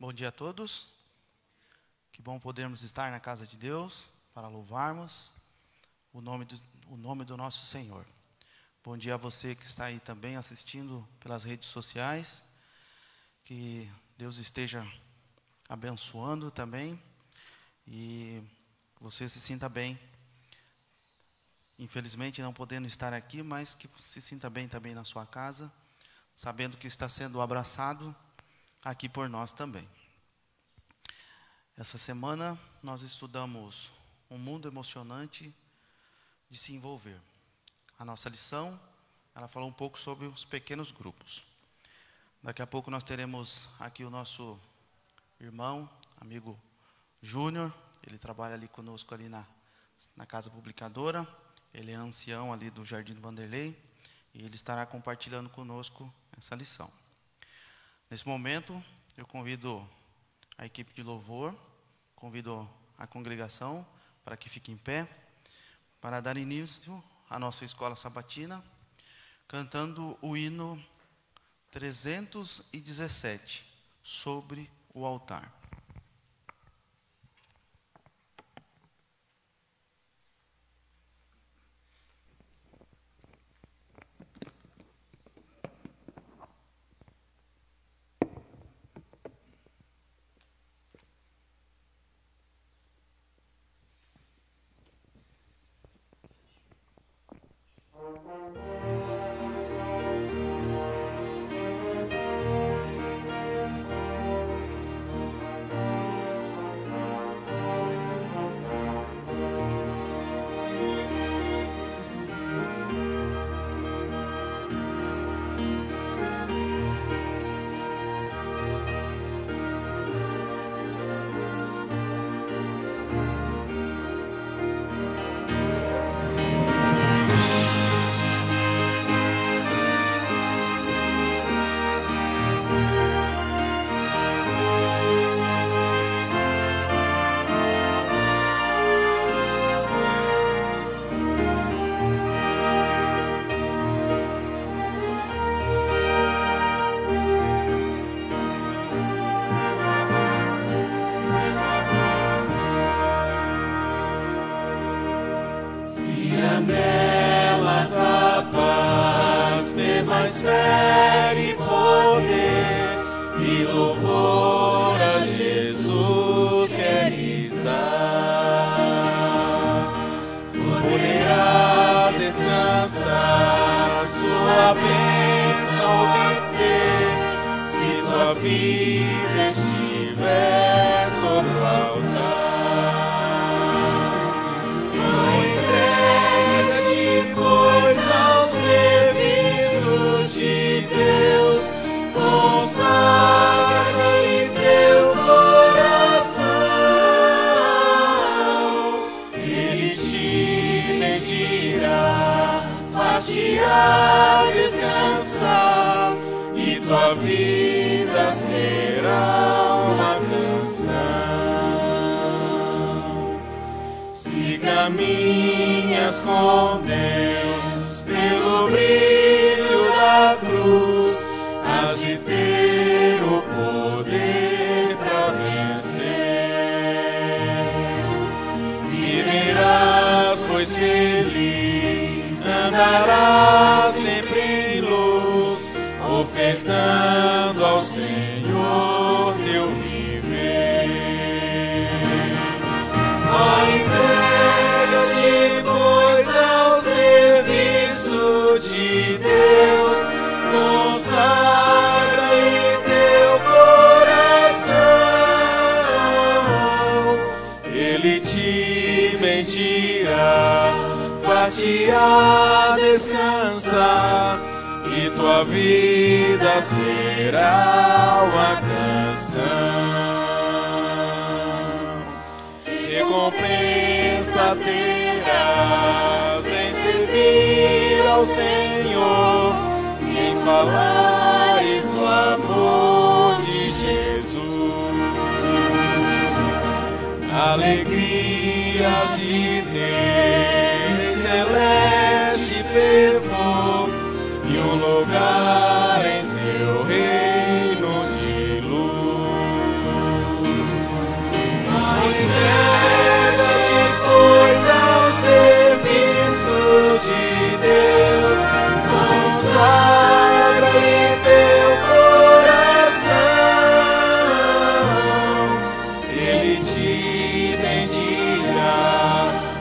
Bom dia a todos. Que bom podermos estar na casa de Deus para louvarmos o nome do nosso Senhor. Bom dia a você que está aí também assistindo pelas redes sociais. Que Deus esteja abençoando também e você se sinta bem. Infelizmente não podendo estar aqui, mas que se sinta bem também na sua casa, sabendo que está sendo abraçado aqui por nós também. Essa semana nós estudamos um mundo emocionante de se envolver. A nossa lição, ela falou um pouco sobre os pequenos grupos. Daqui a pouco nós teremos aqui o nosso irmão, amigo Júnior. Ele trabalha ali conosco ali na casa publicadora. Ele é ancião ali do Jardim do Vanderlei e ele estará compartilhando conosco essa lição. Nesse momento, eu convido a equipe de louvor, convido a congregação para que fique em pé, para dar início à nossa escola sabatina, cantando o hino 317, sobre o altar. Fé e poder e louvor a Jesus queres dar. Poderás descansar, sua bênção obter, se tua vida estiver sobre o altar. Entrega-te, pois, ao serviço de Deus, consagra-lhe teu coração. Ele te pedirá, far-te descansar, e tua vida será uma canção. Se caminhas com Deus pelo brilho da cruz, has de ter o poder feliz, andará sempre em luz, ofertando ao Senhor teu viver. Entrega-te, pois, ao serviço de Deus, consagra-lhe teu coração. Ele te mentirá, far-te-á descansar, e tua vida será uma canção. Recompensa terás em servir ao Senhor e em falares do amor de Jesus. Alegrias de ter celeste fervor e um lugar em seu reino de luz. Entrega-te, pois, ao serviço de Deus, consagra-lhe teu coração. Ele te bendirá,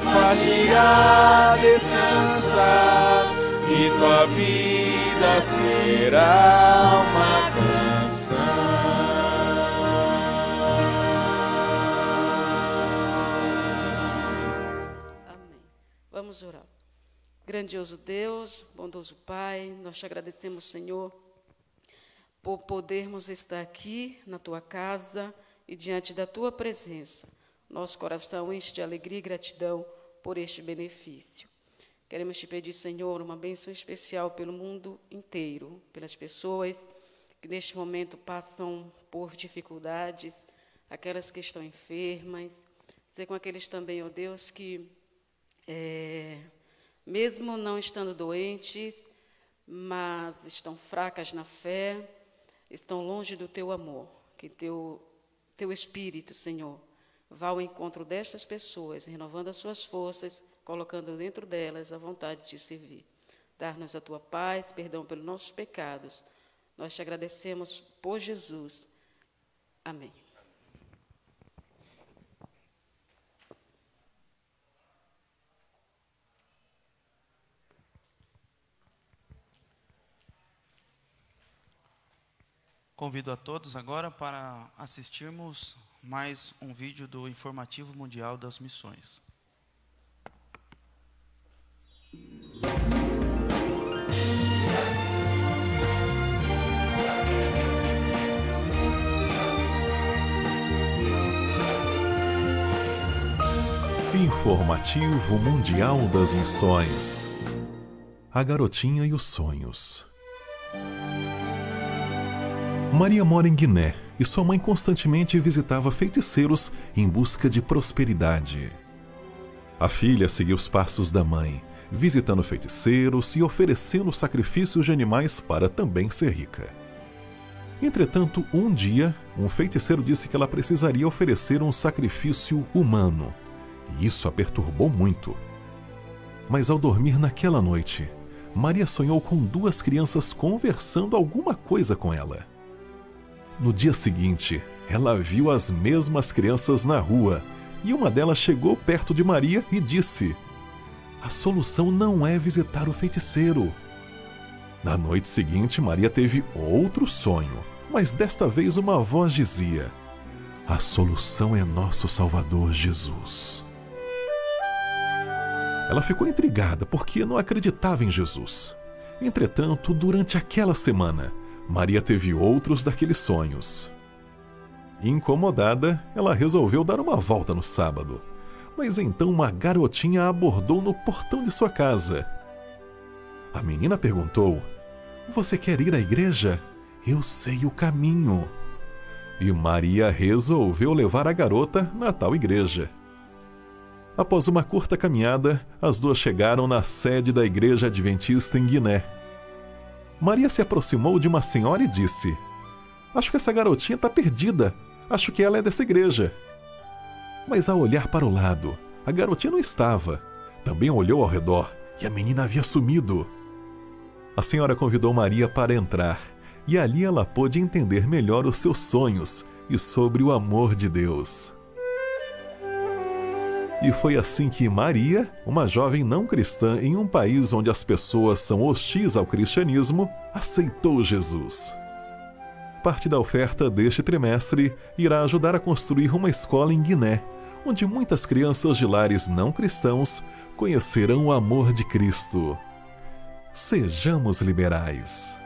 far-te-á descansar, e tua vida será uma canção. Amém. Vamos orar. Grandioso Deus, bondoso Pai, nós te agradecemos, Senhor, por podermos estar aqui na tua casa e diante da tua presença. Nosso coração enche de alegria e gratidão por este benefício. Queremos te pedir, Senhor, uma bênção especial pelo mundo inteiro, pelas pessoas que neste momento passam por dificuldades, aquelas que estão enfermas, ser com aqueles também, ó Deus, que mesmo não estando doentes, mas estão fracas na fé, estão longe do teu amor. Que teu Espírito, Senhor, vá ao encontro destas pessoas, renovando as suas forças, colocando dentro delas a vontade de te servir. Dar-nos a tua paz, perdão pelos nossos pecados. Nós te agradecemos por Jesus. Amém. Convido a todos agora para assistirmos mais um vídeo do Informativo Mundial das Missões. Informativo Mundial das Missões. A Garotinha e os Sonhos. Maria mora em Guiné e sua mãe constantemente visitava feiticeiros em busca de prosperidade. A filha seguiu os passos da mãe, visitando feiticeiros e oferecendo sacrifícios de animais para também ser rica. Entretanto, um dia, um feiticeiro disse que ela precisaria oferecer um sacrifício humano, e isso a perturbou muito. Mas ao dormir naquela noite, Maria sonhou com duas crianças conversando alguma coisa com ela. No dia seguinte, ela viu as mesmas crianças na rua, e uma delas chegou perto de Maria e disse: "A solução não é visitar o feiticeiro." Na noite seguinte, Maria teve outro sonho, mas desta vez uma voz dizia: "A solução é nosso Salvador Jesus." Ela ficou intrigada porque não acreditava em Jesus. Entretanto, durante aquela semana, Maria teve outros daqueles sonhos. Incomodada, ela resolveu dar uma volta no sábado. Mas então uma garotinha a abordou no portão de sua casa. A menina perguntou: "Você quer ir à igreja? Eu sei o caminho." E Maria resolveu levar a garota na tal igreja. Após uma curta caminhada, as duas chegaram na sede da Igreja Adventista em Guiné. Maria se aproximou de uma senhora e disse: "Acho que essa garotinha está perdida. Acho que ela é dessa igreja." Mas ao olhar para o lado, a garotinha não estava. também olhou ao redor e a menina havia sumido. A senhora convidou Maria para entrar e ali ela pôde entender melhor os seus sonhos e sobre o amor de Deus. E foi assim que Maria, uma jovem não cristã em um país onde as pessoas são hostis ao cristianismo, aceitou Jesus. Parte da oferta deste trimestre irá ajudar a construir uma escola em Guiné, onde muitas crianças de lares não cristãos conhecerão o amor de Cristo. Sejamos liberais.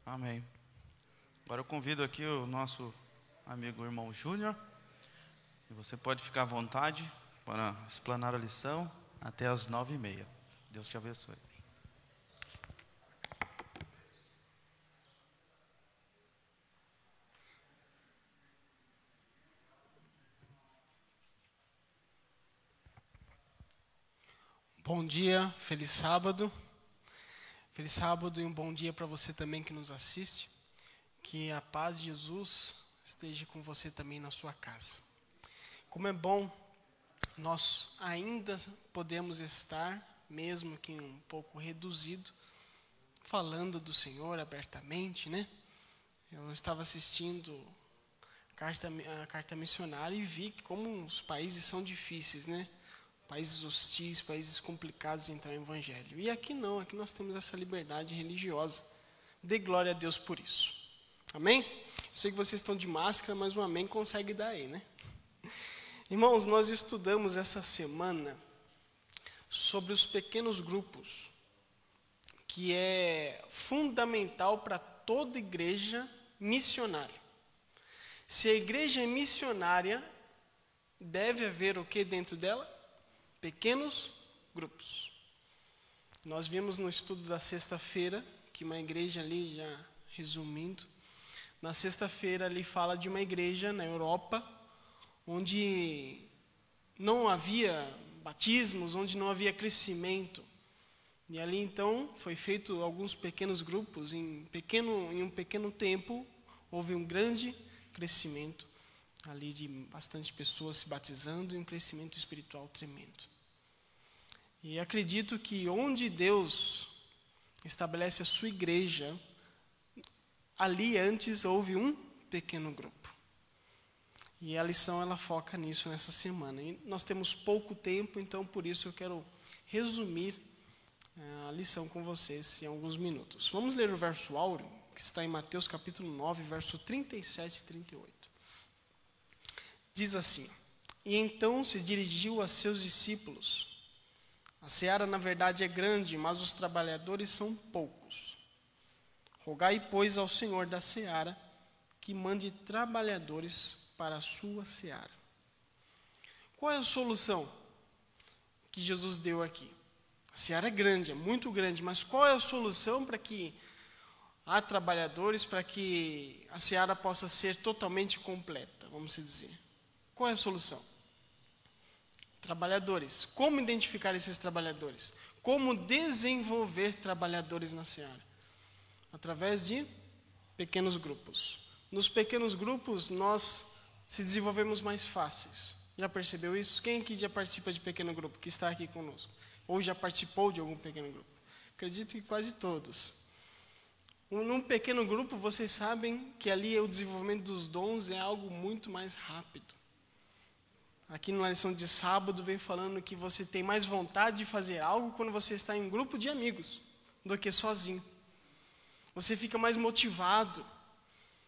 Amém. Agora eu convido aqui o nosso amigo irmão Júnior. E você pode ficar à vontade para explanar a lição até as 9h30. Deus te abençoe. Bom dia, feliz sábado. Feliz sábado e um bom dia para você também que nos assiste. Que a paz de Jesus esteja com você também na sua casa. Como é bom, nós ainda podemos estar, mesmo que um pouco reduzido, falando do Senhor abertamente, né? Eu estava assistindo a carta missionária e vi como os países são difíceis, né? Países hostis, países complicados de entrar no Evangelho. E aqui não, aqui nós temos essa liberdade religiosa. Dê glória a Deus por isso. Amém? Eu sei que vocês estão de máscara, mas o amém consegue dar aí, né? Irmãos, nós estudamos essa semana sobre os pequenos grupos, que é fundamental para toda igreja missionária. Se a igreja é missionária, deve haver o que dentro dela? Pequenos grupos. Nós vimos no estudo da sexta-feira, que uma igreja ali, já resumindo, na sexta-feira ali fala de uma igreja na Europa, onde não havia batismos, onde não havia crescimento. E ali então foi feito alguns pequenos grupos, em um pequeno tempo, houve um grande crescimento ali de bastante pessoas se batizando e um crescimento espiritual tremendo. E acredito que onde Deus estabelece a sua igreja, ali antes houve um pequeno grupo. E a lição ela foca nisso nessa semana. E nós temos pouco tempo, então por isso eu quero resumir a lição com vocês em alguns minutos. Vamos ler o verso áureo, que está em Mateus capítulo 9, verso 37 e 38. Diz assim: E então se dirigiu a seus discípulos: A seara, na verdade, é grande, mas os trabalhadores são poucos. Rogai, pois, ao Senhor da seara que mande trabalhadores para a sua seara. Qual é a solução que Jesus deu aqui? A seara é grande, é muito grande, mas qual é a solução para que há trabalhadores, para que a seara possa ser totalmente completa, vamos dizer? Qual é a solução? Trabalhadores. Como identificar esses trabalhadores? Como desenvolver trabalhadores na seara? Através de pequenos grupos. Nos pequenos grupos, nós se desenvolvemos mais fáceis. Já percebeu isso? Quem aqui já participa de pequeno grupo, que está aqui conosco? Ou já participou de algum pequeno grupo? Acredito que quase todos. Num pequeno grupo, vocês sabem que ali o desenvolvimento dos dons é algo muito mais rápido. Aqui na lição de sábado vem falando que você tem mais vontade de fazer algo quando você está em um grupo de amigos do que sozinho. Você fica mais motivado,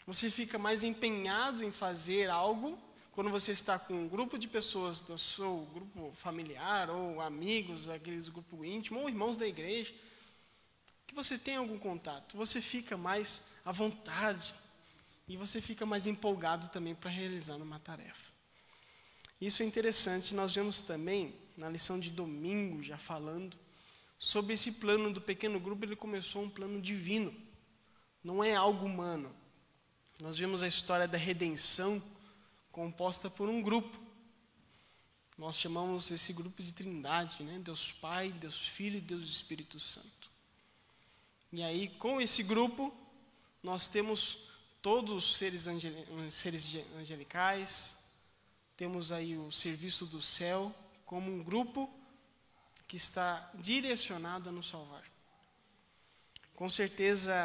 você fica mais empenhado em fazer algo quando você está com um grupo de pessoas do seu grupo familiar ou amigos, aqueles grupo íntimo ou irmãos da igreja, que você tem algum contato. Você fica mais à vontade e você fica mais empolgado também para realizar uma tarefa. Isso é interessante, nós vemos também, na lição de domingo, já falando, sobre esse plano do pequeno grupo. Ele começou um plano divino, não é algo humano. Nós vemos a história da redenção composta por um grupo. Nós chamamos esse grupo de Trindade, né? Deus Pai, Deus Filho e Deus Espírito Santo. E aí, com esse grupo, nós temos todos os seres angelicais, temos aí o serviço do céu como um grupo que está direcionado a nos salvar. Com certeza,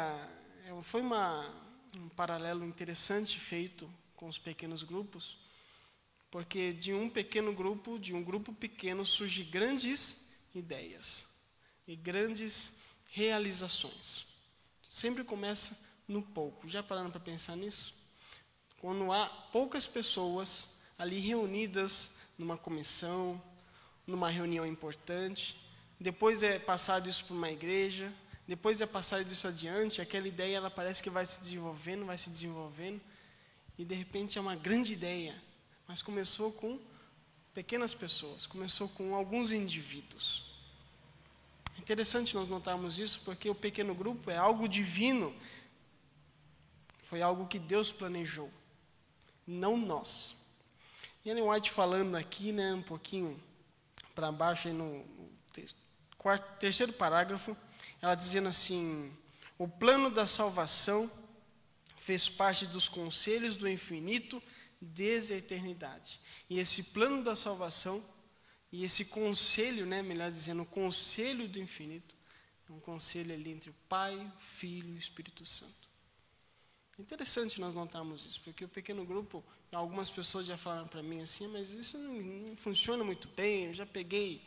foi um paralelo interessante feito com os pequenos grupos, porque de um grupo pequeno, surgem grandes ideias e grandes realizações. Sempre começa no pouco. Já pararam para pensar nisso? Quando há poucas pessoas ali reunidas numa comissão, numa reunião importante, depois é passado isso para uma igreja, depois é passado isso adiante, aquela ideia ela parece que vai se desenvolvendo, e de repente é uma grande ideia, mas começou com pequenas pessoas, começou com alguns indivíduos. É interessante nós notarmos isso, porque o pequeno grupo é algo divino, foi algo que Deus planejou, não nós. E Ellen White falando aqui, né, um pouquinho para baixo, aí no terceiro parágrafo, ela dizendo assim: o plano da salvação fez parte dos conselhos do infinito desde a eternidade. E esse plano da salvação, e esse conselho, né, melhor dizendo, o conselho do infinito, é um conselho ali entre o Pai, o Filho e o Espírito Santo. É interessante nós notarmos isso, porque o pequeno grupo, algumas pessoas já falaram para mim assim, mas isso não funciona muito bem, eu já peguei,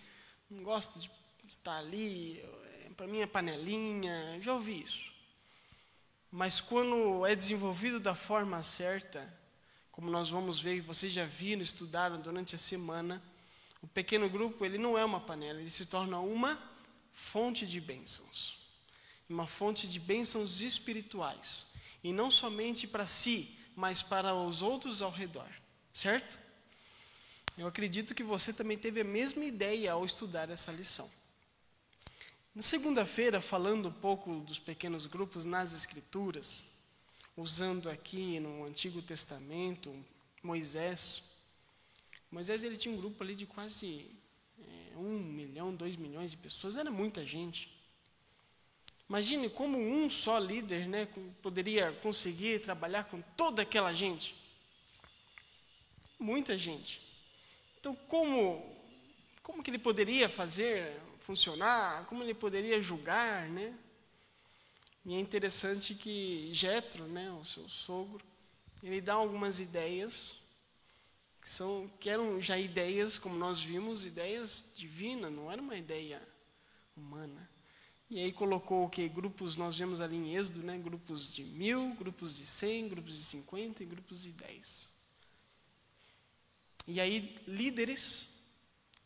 não gosto de estar ali, para mim é panelinha, já ouvi isso. Mas quando é desenvolvido da forma certa, como nós vamos ver, e vocês já viram, estudaram durante a semana, o pequeno grupo ele não é uma panela, ele se torna uma fonte de bênçãos. Uma fonte de bênçãos espirituais. E não somente para si, mas para os outros ao redor. Certo? Eu acredito que você também teve a mesma ideia ao estudar essa lição. Na segunda-feira, falando um pouco dos pequenos grupos nas Escrituras, usando aqui no Antigo Testamento, Moisés ele tinha um grupo ali de quase 1 milhão, 2 milhões de pessoas, era muita gente. Imagine como um só líder, né, poderia conseguir trabalhar com toda aquela gente. Muita gente. Então, como que ele poderia fazer funcionar? Como ele poderia julgar, né? E é interessante que Jetro, né, o seu sogro, ele dá algumas ideias que eram já ideias, como nós vimos, ideias divinas, não era uma ideia humana. E aí colocou o que? Grupos, nós vemos ali em Êxodo, né? Grupos de 1000, grupos de 100, grupos de 50 e grupos de 10. E aí líderes,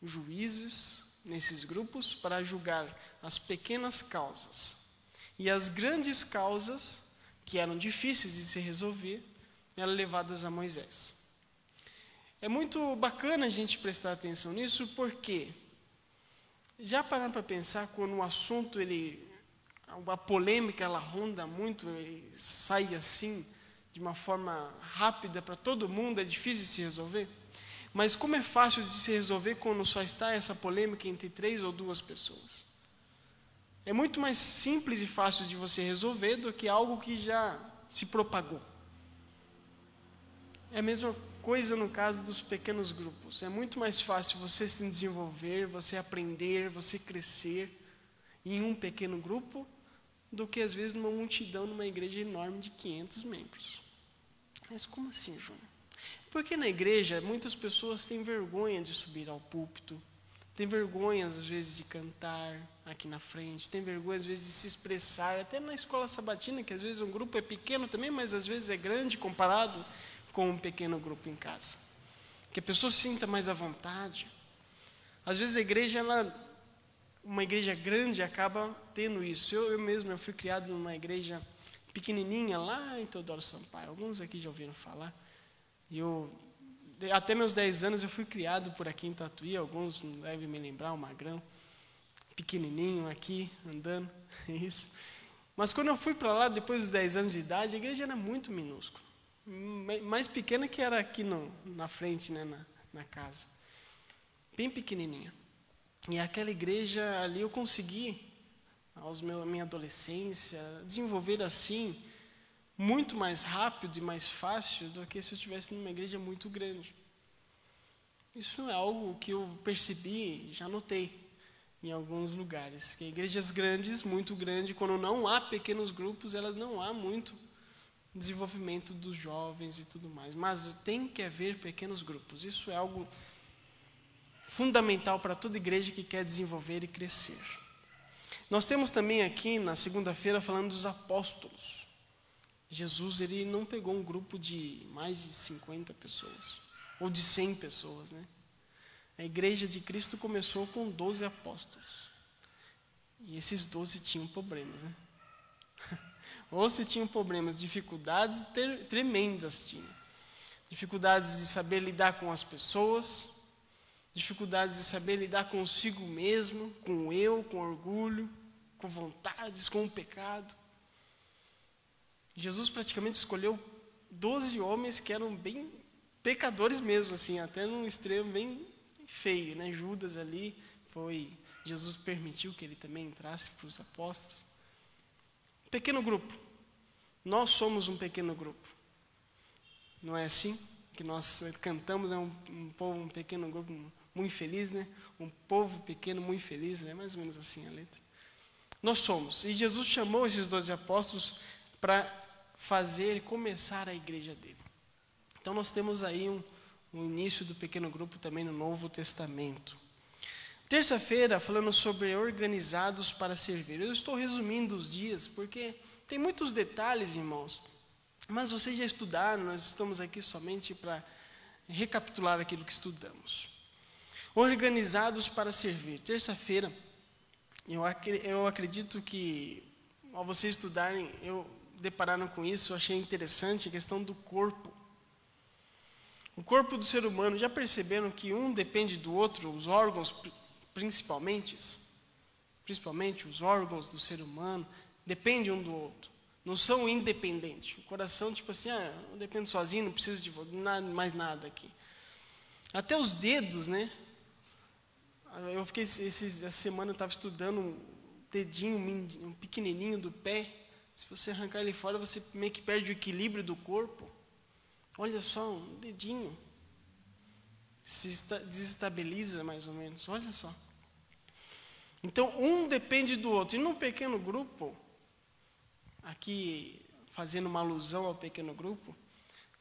juízes, nesses grupos, para julgar as pequenas causas. E as grandes causas, que eram difíceis de se resolver, eram levadas a Moisés. É muito bacana a gente prestar atenção nisso, porque já parando para pensar, quando o assunto, a polêmica, ela ronda muito, sai assim, de uma forma rápida para todo mundo, é difícil de se resolver. Mas como é fácil de se resolver quando só está essa polêmica entre 3 ou 2 pessoas? É muito mais simples e fácil de você resolver do que algo que já se propagou. É a mesma coisa no caso dos pequenos grupos. É muito mais fácil você se desenvolver, você aprender, você crescer em um pequeno grupo do que às vezes numa multidão, numa igreja enorme de 500 membros. Mas como assim, João? Porque na igreja muitas pessoas têm vergonha de subir ao púlpito, têm vergonha às vezes de cantar aqui na frente, têm vergonha às vezes de se expressar, até na escola sabatina, que às vezes um grupo é pequeno também, mas às vezes é grande comparado com um pequeno grupo em casa. Que a pessoa se sinta mais à vontade. Às vezes a igreja, uma igreja grande acaba tendo isso. Eu mesmo fui criado numa igreja pequenininha lá em Teodoro Sampaio. Alguns aqui já ouviram falar. Até meus 10 anos eu fui criado por aqui em Tatuí. Alguns não devem me lembrar, o Magrão. Pequenininho aqui, andando. Isso. Mas quando eu fui para lá, depois dos 10 anos de idade, a igreja era muito minúscula. Mais pequena que era aqui na frente, né, na casa. Bem pequenininha. E aquela igreja ali eu consegui, minha adolescência, desenvolver assim muito mais rápido e mais fácil do que se eu estivesse numa igreja muito grande. Isso é algo que eu percebi, já notei em alguns lugares, que igrejas grandes, muito grandes, quando não há pequenos grupos, elas não há muito desenvolvimento dos jovens e tudo mais, mas tem que haver pequenos grupos. Isso é algo fundamental para toda igreja que quer desenvolver e crescer. Nós temos também aqui na segunda-feira falando dos apóstolos. Jesus, ele não pegou um grupo de mais de 50 pessoas, ou de 100 pessoas, né? A igreja de Cristo começou com 12 apóstolos. E esses 12 tinham problemas, né? Ou se tinham problemas, dificuldades tremendas tinham. Dificuldades de saber lidar com as pessoas, dificuldades de saber lidar consigo mesmo, com o eu, com o orgulho, com vontades, com o pecado. Jesus praticamente escolheu 12 homens que eram bem pecadores mesmo, assim, até num extremo bem feio, né? Judas ali Jesus permitiu que ele também entrasse para os apóstolos. Pequeno grupo. Nós somos um pequeno grupo. Não é assim que nós cantamos, é um povo, um pequeno grupo muito feliz, né? Um povo pequeno muito feliz, é mais ou menos assim a letra. Nós somos. E Jesus chamou esses 12 apóstolos para começar a igreja dele. Então nós temos aí um início do pequeno grupo também no Novo Testamento. Terça-feira, falando sobre organizados para servir. Eu estou resumindo os dias, porque tem muitos detalhes, irmãos. Mas vocês já estudaram, nós estamos aqui somente para recapitular aquilo que estudamos. Organizados para servir. Terça-feira, eu acredito que, ao vocês estudarem, depararam com isso, eu achei interessante a questão do corpo. O corpo do ser humano, já perceberam que um depende do outro, os órgãos principalmente os órgãos do ser humano dependem um do outro, não são independentes. O coração, tipo assim, eu dependo sozinho, não preciso de mais nada aqui. Até os dedos, né? Eu fiquei, essa semana eu estava estudando um dedinho, um pequenininho do pé. Se você arrancar ele fora, você meio que perde o equilíbrio do corpo. Olha só, um dedinho se desestabiliza mais ou menos, olha só. Então, um depende do outro. E num pequeno grupo, aqui fazendo uma alusão ao pequeno grupo,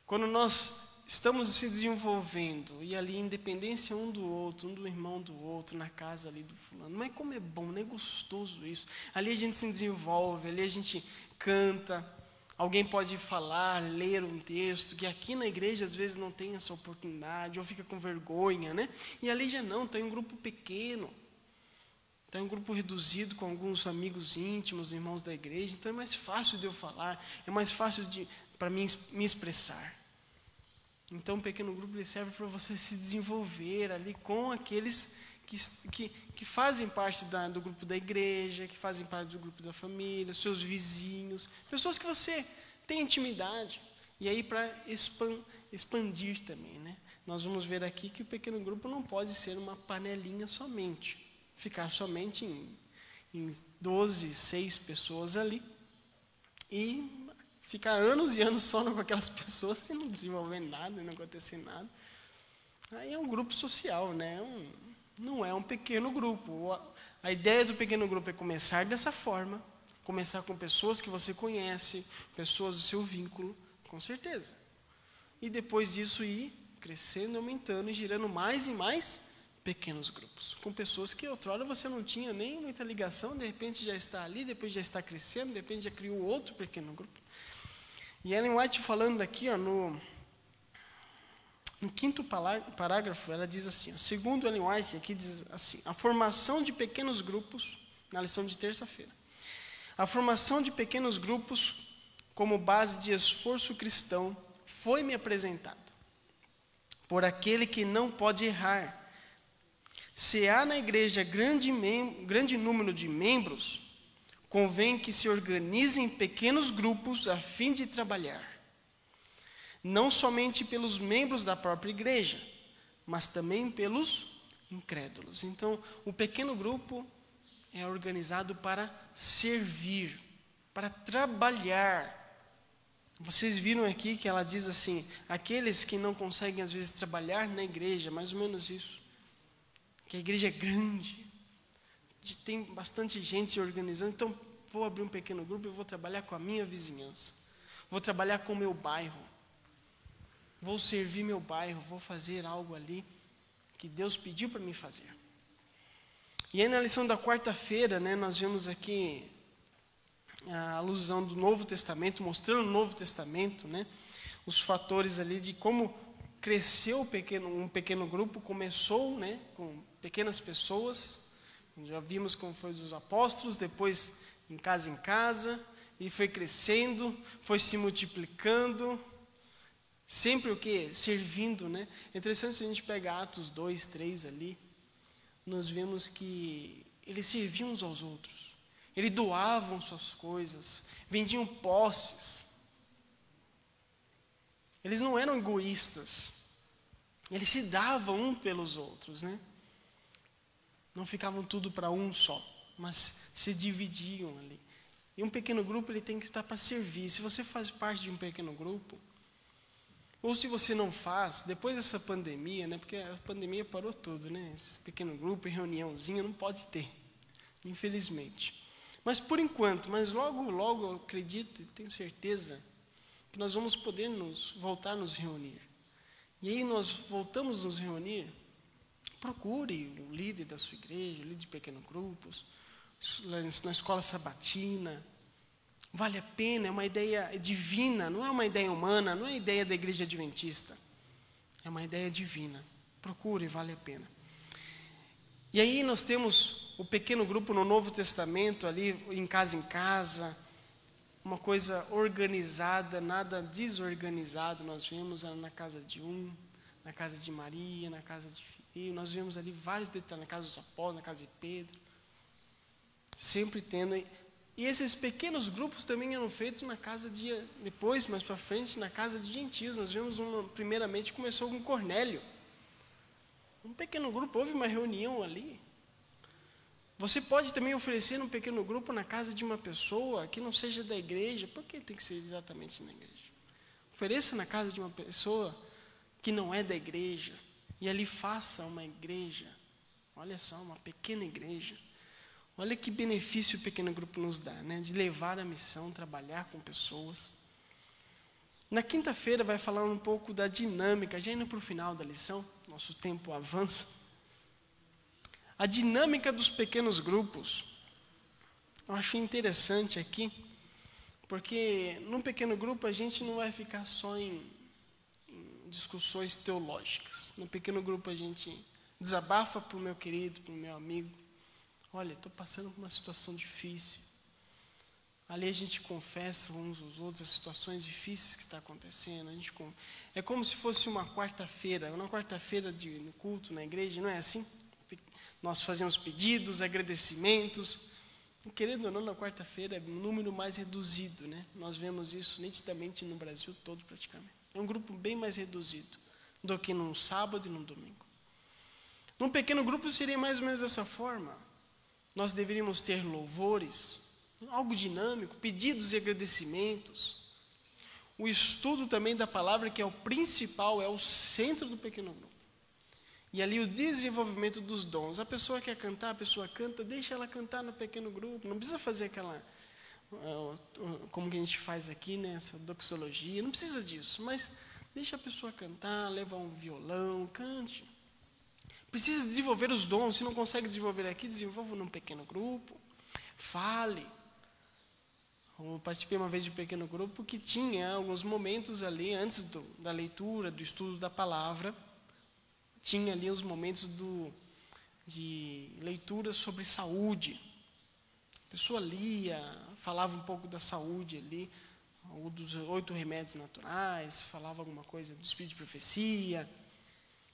quando nós estamos se desenvolvendo, e ali independência um do outro, um do irmão do outro, na casa ali do fulano, mas como é bom, é gostoso isso. Ali a gente se desenvolve, ali a gente canta, alguém pode falar, ler um texto, que aqui na igreja às vezes não tem essa oportunidade, ou fica com vergonha, né? E ali já não, tem um grupo pequeno, tem um grupo reduzido com alguns amigos íntimos, irmãos da igreja, então é mais fácil de eu falar, é mais fácil para mim me expressar. Então o pequeno grupo ele serve para você se desenvolver ali com aqueles que fazem parte do grupo da igreja, que fazem parte do grupo da família, seus vizinhos, pessoas que você tem intimidade. E aí para expandir também, né? Nós vamos ver aqui que o pequeno grupo não pode ser uma panelinha somente, ficar somente em 12, 6 pessoas ali e ficar anos e anos só com aquelas pessoas e não desenvolver nada, não acontecer nada. Aí é um grupo social, né? Não é um pequeno grupo. A ideia do pequeno grupo é começar dessa forma, começar com pessoas que você conhece, pessoas do seu vínculo, com certeza. E depois disso ir crescendo, aumentando e girando mais e mais pequenos grupos, com pessoas que outrora você não tinha nem muita ligação, de repente já está ali, depois já está crescendo, de repente já criou outro pequeno grupo. E Ellen White falando aqui, no 5º parágrafo, ela diz assim, segundo Ellen White, aqui diz assim, a formação de pequenos grupos, na lição de terça-feira, a formação de pequenos grupos como base de esforço cristão foi-me apresentada por aquele que não pode errar. Se há na igreja grande número de membros, convém que se organizem pequenos grupos a fim de trabalhar, não somente pelos membros da própria igreja, mas também pelos incrédulos. Então, o pequeno grupo é organizado para servir, para trabalhar Vocês viram aqui que ela diz assim, aqueles que não conseguem às vezes trabalhar na igreja, mais ou menos isso. Que a igreja é grande, tem bastante gente se organizando, então vou abrir um pequeno grupo e vou trabalhar com a minha vizinhança. Vou trabalhar com o meu bairro. Vou servir meu bairro, vou fazer algo ali que Deus pediu para mim fazer. E aí na lição da quarta-feira, né, nós vemos aqui a alusão do Novo Testamento, mostrando o Novo Testamento, né, os fatores ali de como cresceu um pequeno grupo, começou, né, com pequenas pessoas, já vimos como foi dos apóstolos, depois em casa, e foi crescendo, foi se multiplicando, sempre o quê? Servindo, né? É interessante se a gente pegar Atos 2, 3 ali, nós vemos que eles serviam uns aos outros. Eles doavam suas coisas, vendiam posses. Eles não eram egoístas. Eles se davam um pelos outros, né? Não ficavam tudo para um só, mas se dividiam ali. E um pequeno grupo ele tem que estar para servir. Se você faz parte de um pequeno grupo, ou se você não faz, depois dessa pandemia, né? Porque a pandemia parou tudo, né? Esse pequeno grupo, reuniãozinha, não pode ter, infelizmente. Mas por enquanto, mas logo, logo eu acredito e tenho certeza que nós vamos poder voltar a nos reunir. E aí nós voltamos a nos reunir, procure o líder da sua igreja, o líder de pequenos grupos, na escola sabatina. Vale a pena, é uma ideia divina, não é uma ideia humana, não é ideia da igreja adventista. É uma ideia divina. Procure, vale a pena. E aí nós temos o pequeno grupo no Novo Testamento, ali em casa, uma coisa organizada, nada desorganizado. Nós vemos na casa de na casa de Maria, na casa de Filipe, nós vemos ali vários detalhes, na casa dos apóstolos, na casa de Pedro, sempre tendo. E esses pequenos grupos também eram feitos na casa de, depois, mais para frente, na casa de gentios. Nós vemos primeiramente começou com Cornélio. Um pequeno grupo, houve uma reunião ali. Você pode também oferecer um pequeno grupo na casa de uma pessoa que não seja da igreja. Por que tem que ser exatamente na igreja? Ofereça na casa de uma pessoa que não é da igreja. E ali faça uma igreja. Olha só, uma pequena igreja. Olha que benefício o pequeno grupo nos dá, né? De levar a missão, trabalhar com pessoas. Na quinta-feira vai falar um pouco da dinâmica, já indo para o final da lição, nosso tempo avança. A dinâmica dos pequenos grupos. Eu acho interessante aqui, porque num pequeno grupo a gente não vai ficar só em discussões teológicas. No pequeno grupo a gente desabafa para o meu querido, para o meu amigo. Olha, estou passando por uma situação difícil. Ali a gente confessa uns aos outros as situações difíceis que está acontecendo. É como se fosse uma quarta-feira de culto na igreja, não é assim? Nós fazemos pedidos, agradecimentos. Querendo ou não, na quarta-feira é um número mais reduzido, né? Nós vemos isso nitidamente no Brasil todo praticamente. É um grupo bem mais reduzido do que num sábado e num domingo. Num pequeno grupo seria mais ou menos dessa forma. Nós deveríamos ter louvores, algo dinâmico, pedidos e agradecimentos. O estudo também da palavra, que é o principal, é o centro do pequeno grupo. E ali o desenvolvimento dos dons. A pessoa quer cantar, a pessoa canta, deixa ela cantar no pequeno grupo. Não precisa fazer aquela, como que a gente faz aqui, né, essa doxologia. Não precisa disso, mas deixa a pessoa cantar, leva um violão, cante. Precisa desenvolver os dons. Se não consegue desenvolver aqui, desenvolva num pequeno grupo. Fale. Eu participei uma vez de um pequeno grupo que tinha alguns momentos ali, antes da leitura, do estudo da palavra, tinha ali os momentos de leitura sobre saúde. A pessoa lia, falava um pouco da saúde ali, ou dos 8 remédios naturais, falava alguma coisa do espírito de profecia,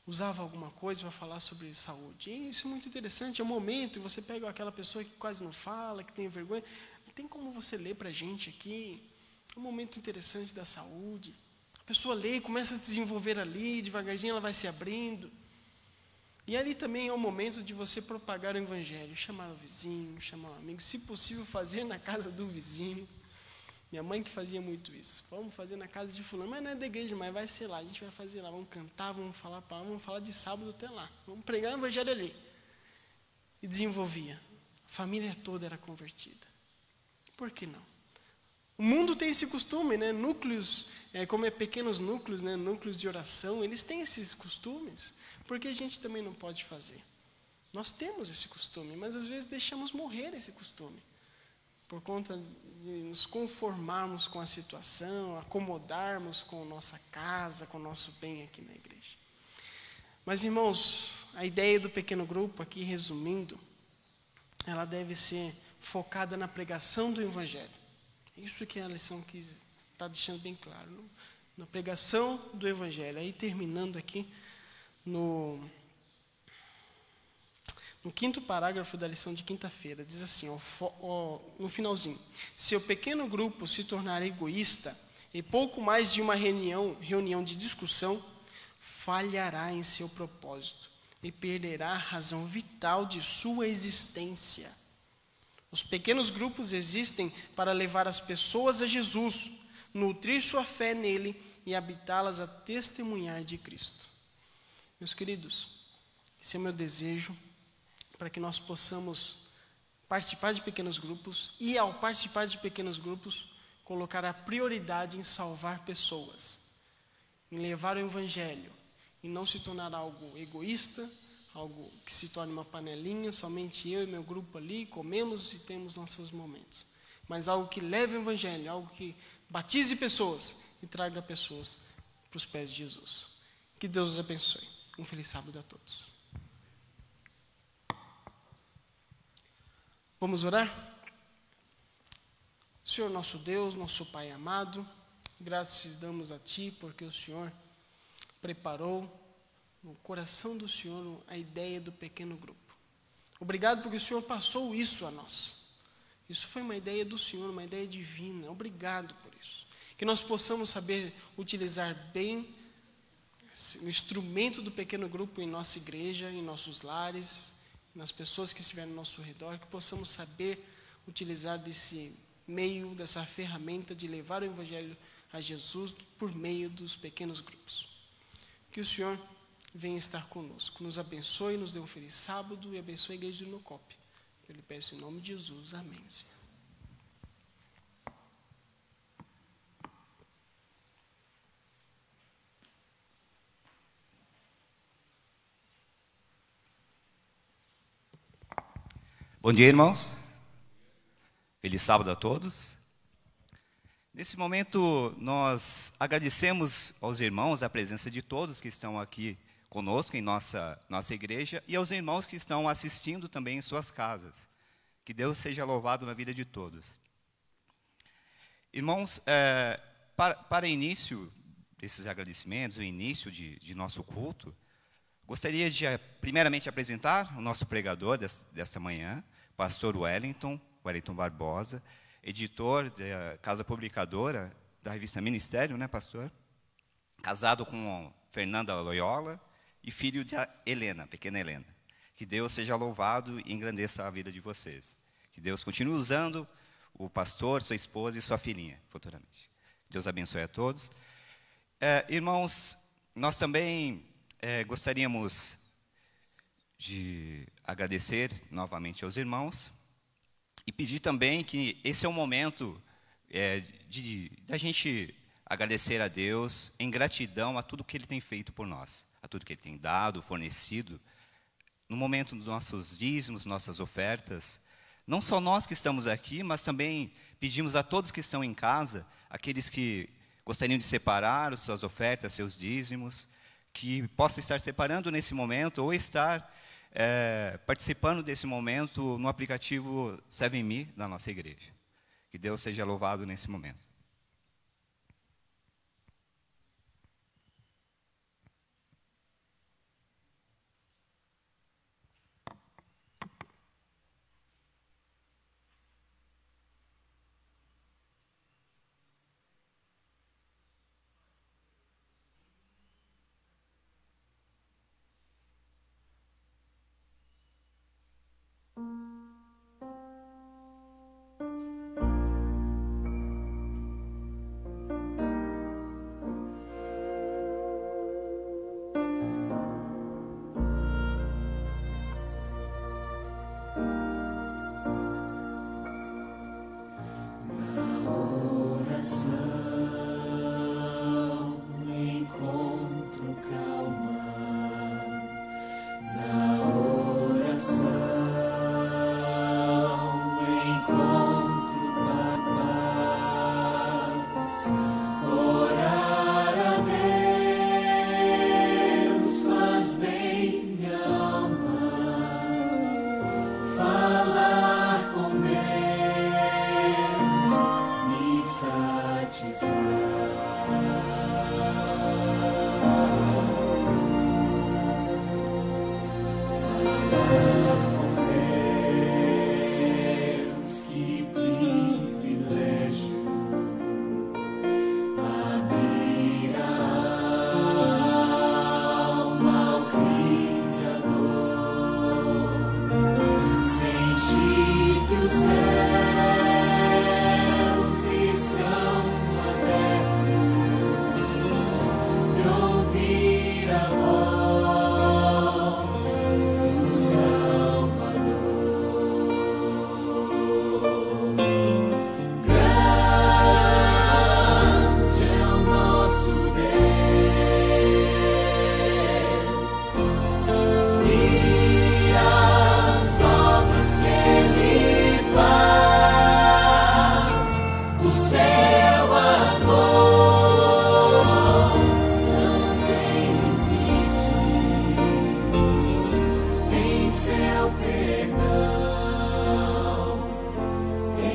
usava alguma coisa para falar sobre saúde. E isso é muito interessante, é um momento, você pega aquela pessoa que quase não fala, que tem vergonha, tem como você ler para a gente aqui, é um momento interessante da saúde. A pessoa lê e começa a se desenvolver ali, devagarzinho ela vai se abrindo. E ali também é o momento de você propagar o evangelho, chamar o vizinho, chamar o amigo, se possível fazer na casa do vizinho. Minha mãe que fazia muito isso. Vamos fazer na casa de fulano, mas não é da igreja, mas vai ser lá. A gente vai fazer lá, vamos cantar, vamos falar palavra, vamos falar de sábado até lá. Vamos pregar o evangelho ali. E desenvolvia. A família toda era convertida. Por que não? O mundo tem esse costume, né? Núcleos, como pequenos núcleos, né? Núcleos de oração, eles têm esses costumes. Por que a gente também não pode fazer? Nós temos esse costume, mas às vezes deixamos morrer esse costume. Por conta de nos conformarmos com a situação, acomodarmos com a nossa casa, com o nosso bem aqui na igreja. Mas, irmãos, a ideia do pequeno grupo, aqui resumindo, ela deve ser focada na pregação do Evangelho. Isso que é a lição que está deixando bem claro. Na pregação do Evangelho. Aí, terminando aqui, no 5º parágrafo da lição de quinta-feira, diz assim, no finalzinho: se o pequeno grupo se tornar egoísta e pouco mais de uma reunião de discussão, falhará em seu propósito e perderá a razão vital de sua existência. Os pequenos grupos existem para levar as pessoas a Jesus, nutrir sua fé nele e habitá-las a testemunhar de Cristo. Meus queridos, esse é o meu desejo, para que nós possamos participar de pequenos grupos e, ao participar de pequenos grupos, colocar a prioridade em salvar pessoas, em levar o Evangelho, e não se tornar algo egoísta, algo que se torne uma panelinha, somente eu e meu grupo ali, comemos e temos nossos momentos. Mas algo que leve o Evangelho, algo que batize pessoas e traga pessoas para os pés de Jesus. Que Deus os abençoe. Um feliz sábado a todos. Vamos orar? Senhor nosso Deus, nosso Pai amado, graças damos a Ti, porque o Senhor preparou no coração do Senhor a ideia do pequeno grupo. Obrigado porque o Senhor passou isso a nós. Isso foi uma ideia do Senhor, uma ideia divina. Obrigado por isso. Que nós possamos saber utilizar bem o instrumento do pequeno grupo em nossa igreja, em nossos lares, nas pessoas que estiverem ao nosso redor, que possamos saber utilizar desse meio, dessa ferramenta de levar o Evangelho a Jesus por meio dos pequenos grupos. Que o Senhor venha estar conosco, nos abençoe, nos dê um feliz sábado e abençoe a igreja do Nucope. Eu lhe peço em nome de Jesus. Amém, Senhor. Bom dia, irmãos. Feliz sábado a todos. Nesse momento, nós agradecemos aos irmãos a presença de todos que estão aqui conosco em nossa igreja e aos irmãos que estão assistindo também em suas casas. Que Deus seja louvado na vida de todos. Irmãos, para início desses agradecimentos, o início de nosso culto, gostaria de primeiramente apresentar o nosso pregador desta manhã, pastor Wellington Barbosa, editor da Casa Publicadora da revista Ministério, né, pastor? Casado com Fernanda Loyola e filho de Helena, pequena Helena. Que Deus seja louvado e engrandeça a vida de vocês. Que Deus continue usando o pastor, sua esposa e sua filhinha, futuramente. Deus abençoe a todos. Irmãos, nós também gostaríamos de agradecer novamente aos irmãos e pedir também que esse é o momento da gente agradecer a Deus em gratidão a tudo que Ele tem feito por nós, a tudo que Ele tem dado, fornecido, no momento dos nossos dízimos, nossas ofertas. Não só nós que estamos aqui, mas também pedimos a todos que estão em casa, aqueles que gostariam de separar as suas ofertas, seus dízimos, que possam estar separando nesse momento ou estar participando desse momento no aplicativo 7Me da nossa igreja. Que Deus seja louvado nesse momento.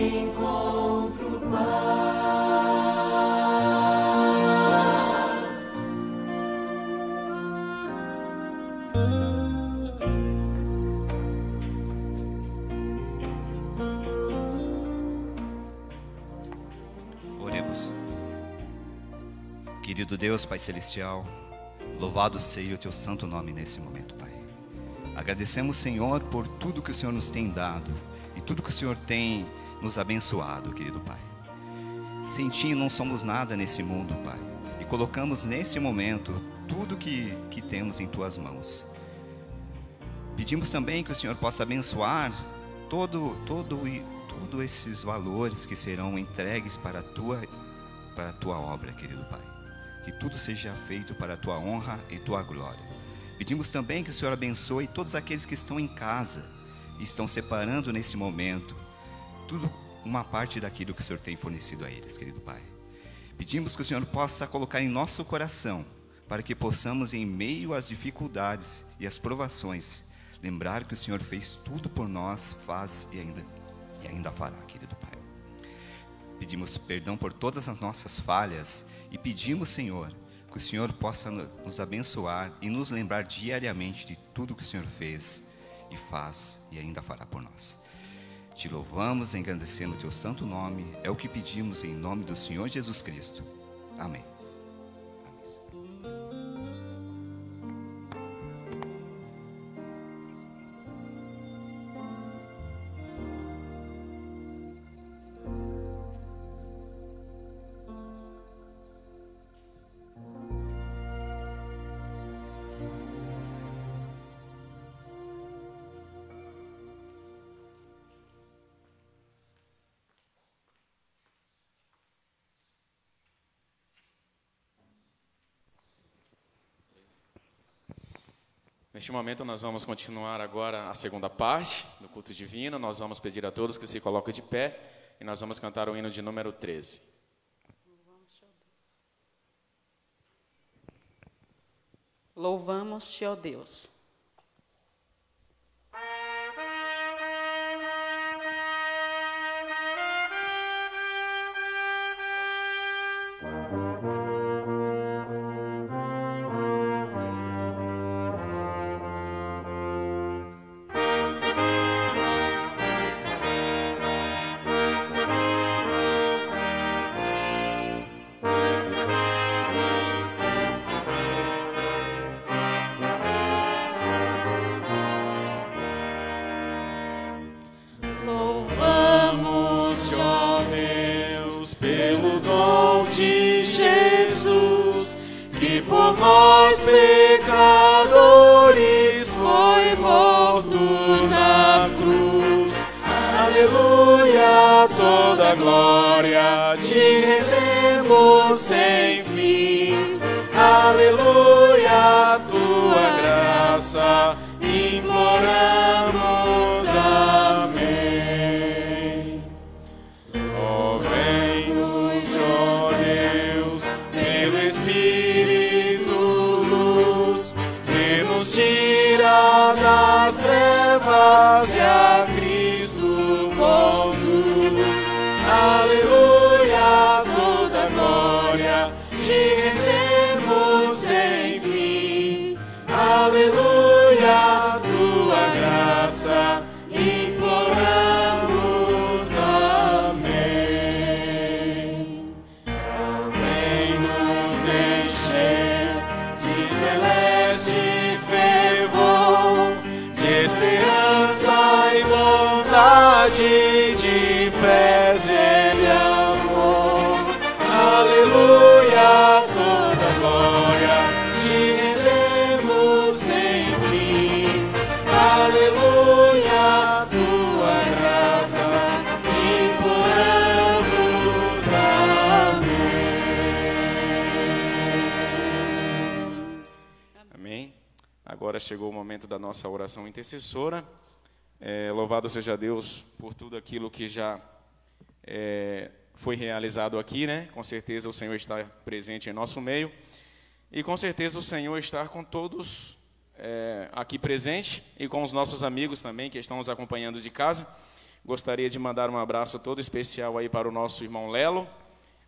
encontro paz. Oremos. Querido Deus, Pai Celestial, louvado seja o Teu santo nome nesse momento, Pai. Agradecemos, Senhor, por tudo que o Senhor nos tem dado e tudo que o Senhor tem nos abençoado, querido Pai. Sem Ti não somos nada nesse mundo, Pai. E colocamos nesse momento tudo que temos em Tuas mãos. Pedimos também que o Senhor possa abençoar todos esses valores que serão entregues para a Tua obra, querido Pai. Que tudo seja feito para a Tua honra e Tua glória. Pedimos também que o Senhor abençoe todos aqueles que estão em casa e estão separando nesse momento tudo, uma parte daquilo que o Senhor tem fornecido a eles, querido Pai. Pedimos que o Senhor possa colocar em nosso coração, para que possamos, em meio às dificuldades e às provações, lembrar que o Senhor fez tudo por nós, faz e ainda fará, querido Pai. Pedimos perdão por todas as nossas falhas e pedimos, Senhor, que o Senhor possa nos abençoar e nos lembrar diariamente de tudo que o Senhor fez e faz e ainda fará por nós. Te louvamos, engrandecendo o Teu santo nome, é o que pedimos em nome do Senhor Jesus Cristo. Amém. Neste momento nós vamos continuar agora a segunda parte do culto divino. Nós vamos pedir a todos que se coloquem de pé e nós vamos cantar o hino de número 13. Louvamos-te, ó Deus. Louvamos-te, ó Deus, pelo dom de Jesus, que por nós pecadores foi morto na cruz. Aleluia, toda glória te rendemos sem fim. Aleluia, tua graça imploramos. Amém. Ó, vem-nos, ó Deus, pelo Espírito luz, que nos tira das trevas e a Cristo conduz. Aleluia, toda glória te rendemos sem fim. Aleluia, tua graça imploramos. Amém. Vem nos encher de celeste fervor, de esperança e bondade, de fé, zelo e amor. Aleluia, toda glória te rendemos sem fim. Aleluia, tua graça imploramos. Amém. Amém. Agora chegou o momento da nossa oração intercessora. Louvado seja Deus por tudo aquilo que já foi realizado aqui, né? Com certeza o Senhor está presente em nosso meio. E com certeza o Senhor está com todos aqui presente e com os nossos amigos também que estão nos acompanhando de casa. Gostaria de mandar um abraço todo especial aí para o nosso irmão Lelo,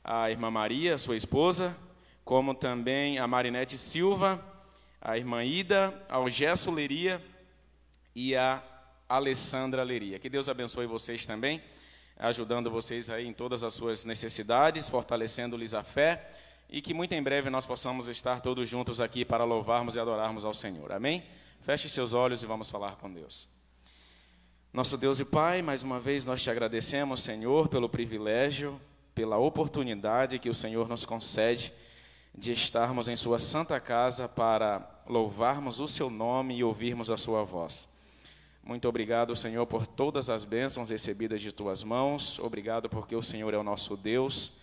a irmã Maria, sua esposa, como também a Marinete Silva, a irmã Ida, ao Gesso Leria e a Alessandra Leria. Que Deus abençoe vocês também, ajudando vocês aí em todas as suas necessidades, fortalecendo-lhes a fé, e que muito em breve nós possamos estar todos juntos aqui para louvarmos e adorarmos ao Senhor. Amém? Feche seus olhos e vamos falar com Deus. Nosso Deus e Pai, mais uma vez nós te agradecemos, Senhor, pelo privilégio, pela oportunidade que o Senhor nos concede de estarmos em sua santa casa para louvarmos o seu nome e ouvirmos a sua voz. Muito obrigado, Senhor, por todas as bênçãos recebidas de tuas mãos. Obrigado porque o Senhor é o nosso Deus.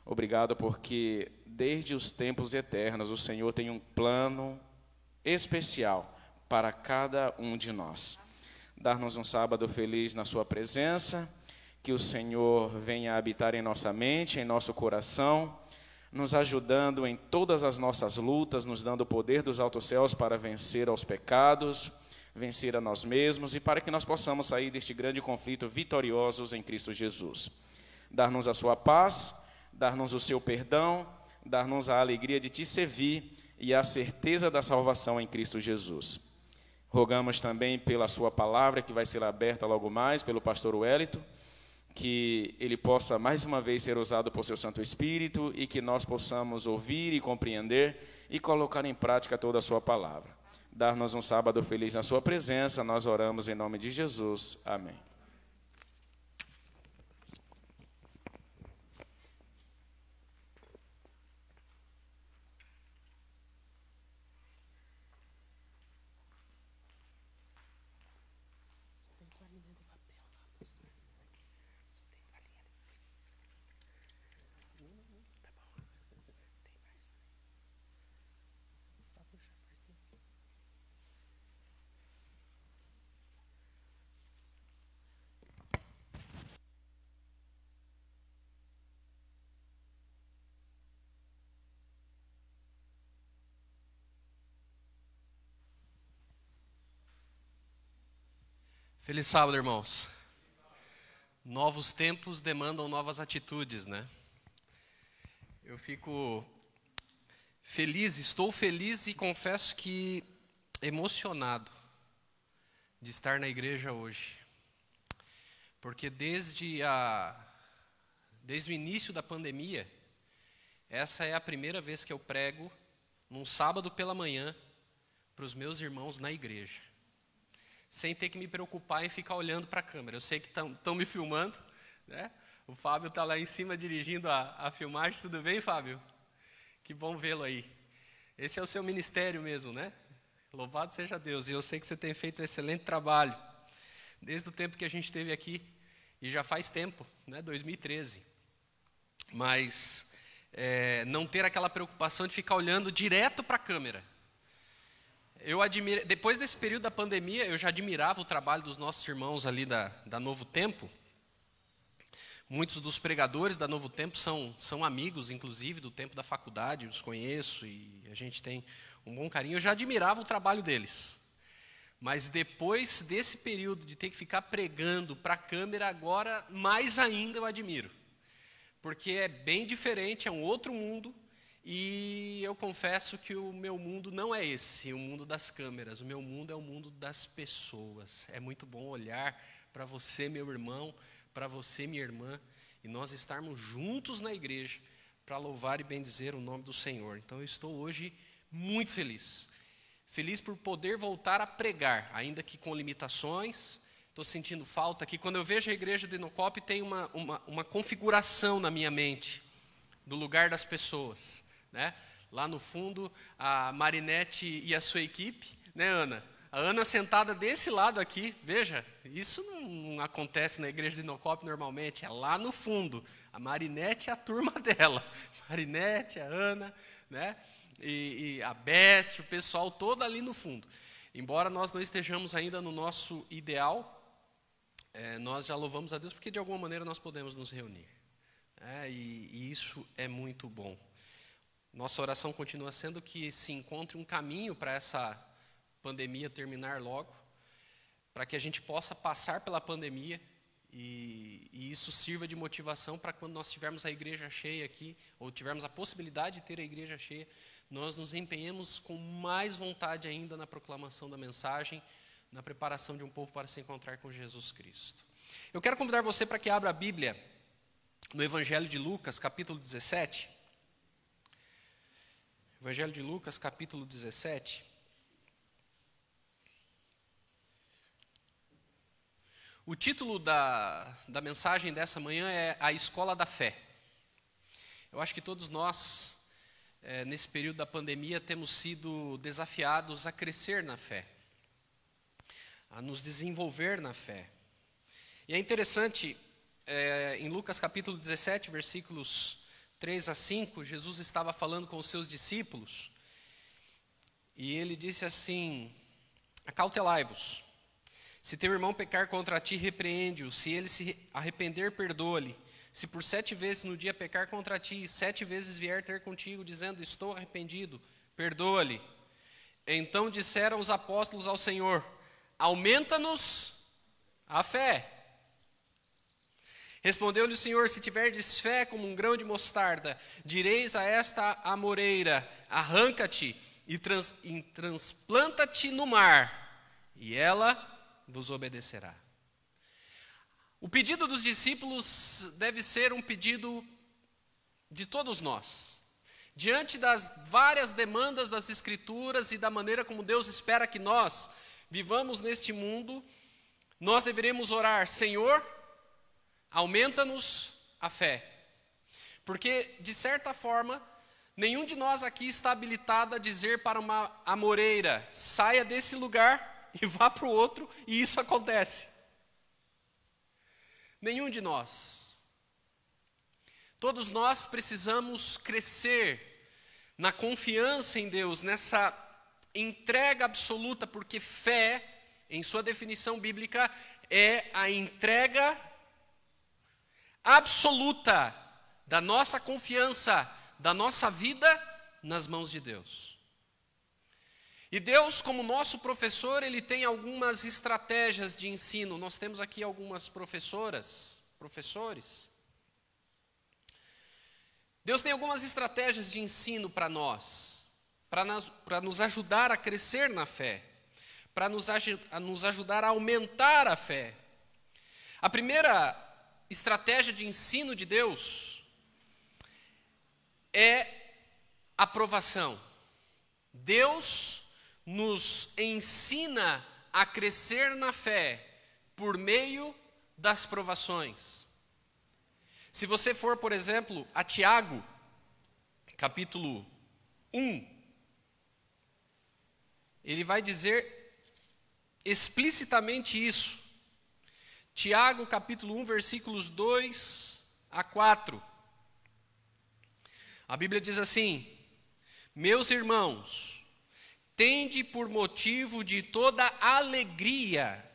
Obrigado porque desde os tempos eternos o Senhor tem um plano especial para cada um de nós. Dar-nos um sábado feliz na sua presença, que o Senhor venha habitar em nossa mente, em nosso coração, nos ajudando em todas as nossas lutas, nos dando o poder dos altos céus para vencer aos pecados, vencer a nós mesmos e para que nós possamos sair deste grande conflito vitoriosos em Cristo Jesus. Dar-nos a sua paz, dar-nos o seu perdão, dar-nos a alegria de te servir e a certeza da salvação em Cristo Jesus. Rogamos também pela sua palavra, que vai ser aberta logo mais pelo pastor Wellington, que ele possa mais uma vez ser usado por seu Santo Espírito e que nós possamos ouvir e compreender e colocar em prática toda a sua palavra. Dar-nos um sábado feliz na sua presença, nós oramos em nome de Jesus. Amém. Feliz sábado, irmãos. Novos tempos demandam novas atitudes, né? Eu fico feliz, estou feliz e confesso que emocionado de estar na igreja hoje. Porque desde o início da pandemia, essa é a primeira vez que eu prego num sábado pela manhã para os meus irmãos na igreja, sem ter que me preocupar em ficar olhando para a câmera. Eu sei que estão me filmando, né? O Fábio está lá em cima dirigindo a filmagem. Tudo bem, Fábio? Que bom vê-lo aí. Esse é o seu ministério mesmo, né? Louvado seja Deus. E eu sei que você tem feito um excelente trabalho, desde o tempo que a gente esteve aqui, e já faz tempo, né? 2013. Mas não ter aquela preocupação de ficar olhando direto para a câmera. Depois desse período da pandemia, eu já admirava o trabalho dos nossos irmãos ali da Novo Tempo. Muitos dos pregadores da Novo Tempo são amigos, inclusive, do tempo da faculdade, eu os conheço e a gente tem um bom carinho. Eu já admirava o trabalho deles. Mas depois desse período de ter que ficar pregando para a câmera, agora mais ainda eu admiro. Porque é bem diferente, é um outro mundo. E eu confesso que o meu mundo não é esse, o mundo das câmeras. O meu mundo é o mundo das pessoas. É muito bom olhar para você, meu irmão, para você, minha irmã, e nós estarmos juntos na igreja para louvar e bendizer o nome do Senhor. Então eu estou hoje muito feliz. Feliz por poder voltar a pregar, ainda que com limitações. Estou sentindo falta aqui. Quando eu vejo a igreja de Inocop, tem uma configuração na minha mente do lugar das pessoas. Né? Lá no fundo, a Marinete e a sua equipe, né, Ana? A Ana sentada desse lado aqui, veja, isso não acontece na igreja de Inocop normalmente, é lá no fundo. A Marinete e a turma dela. Marinete, a Ana, né? E a Beth, o pessoal todo ali no fundo. Embora nós não estejamos ainda no nosso ideal, nós já louvamos a Deus porque de alguma maneira nós podemos nos reunir. E isso é muito bom. Nossa oração continua sendo que se encontre um caminho para essa pandemia terminar logo, para que a gente possa passar pela pandemia e isso sirva de motivação para quando nós tivermos a igreja cheia aqui, ou tivermos a possibilidade de ter a igreja cheia, nós nos empenhemos com mais vontade ainda na proclamação da mensagem, na preparação de um povo para se encontrar com Jesus Cristo. Eu quero convidar você para que abra a Bíblia no Evangelho de Lucas, capítulo 17. Evangelho de Lucas, capítulo 17. O título da mensagem dessa manhã é A Escola da Fé. Eu acho que todos nós, nesse período da pandemia, temos sido desafiados a crescer na fé, a nos desenvolver na fé. E é interessante, em Lucas capítulo 17, versículos 3 a 5, Jesus estava falando com os seus discípulos, e ele disse assim: acautelai-vos. Se teu irmão pecar contra ti, repreende-o. Se ele se arrepender, perdoa-lhe. Se por 7 vezes no dia pecar contra ti, e 7 vezes vier ter contigo, dizendo, estou arrependido, perdoa-lhe. Então disseram os apóstolos ao Senhor, aumenta-nos a fé. Respondeu-lhe o Senhor, se tiverdes fé como um grão de mostarda, direis a esta amoreira, arranca-te e transplanta-te no mar, e ela vos obedecerá. O pedido dos discípulos deve ser um pedido de todos nós. Diante das várias demandas das Escrituras e da maneira como Deus espera que nós vivamos neste mundo, nós deveremos orar, Senhor, aumenta-nos a fé. Porque, de certa forma, nenhum de nós aqui está habilitado a dizer para uma amoreira, saia desse lugar e vá para o outro, e isso acontece. Nenhum de nós. Todos nós precisamos crescer na confiança em Deus, nessa entrega absoluta, porque fé, em sua definição bíblica, é a entrega absoluta da nossa confiança, da nossa vida nas mãos de Deus. E Deus, como nosso professor, Ele tem algumas estratégias de ensino. Nós temos aqui algumas professores. Deus tem algumas estratégias de ensino para nós, para nos ajudar a crescer na fé, para nos ajudar a aumentar a fé. A primeira estratégia de ensino de Deus é a provação. Deus nos ensina a crescer na fé por meio das provações. Se você for, por exemplo, a Tiago, capítulo 1, ele vai dizer explicitamente isso. Tiago, capítulo 1, versículos 2 a 4. A Bíblia diz assim: meus irmãos, tende por motivo de toda alegria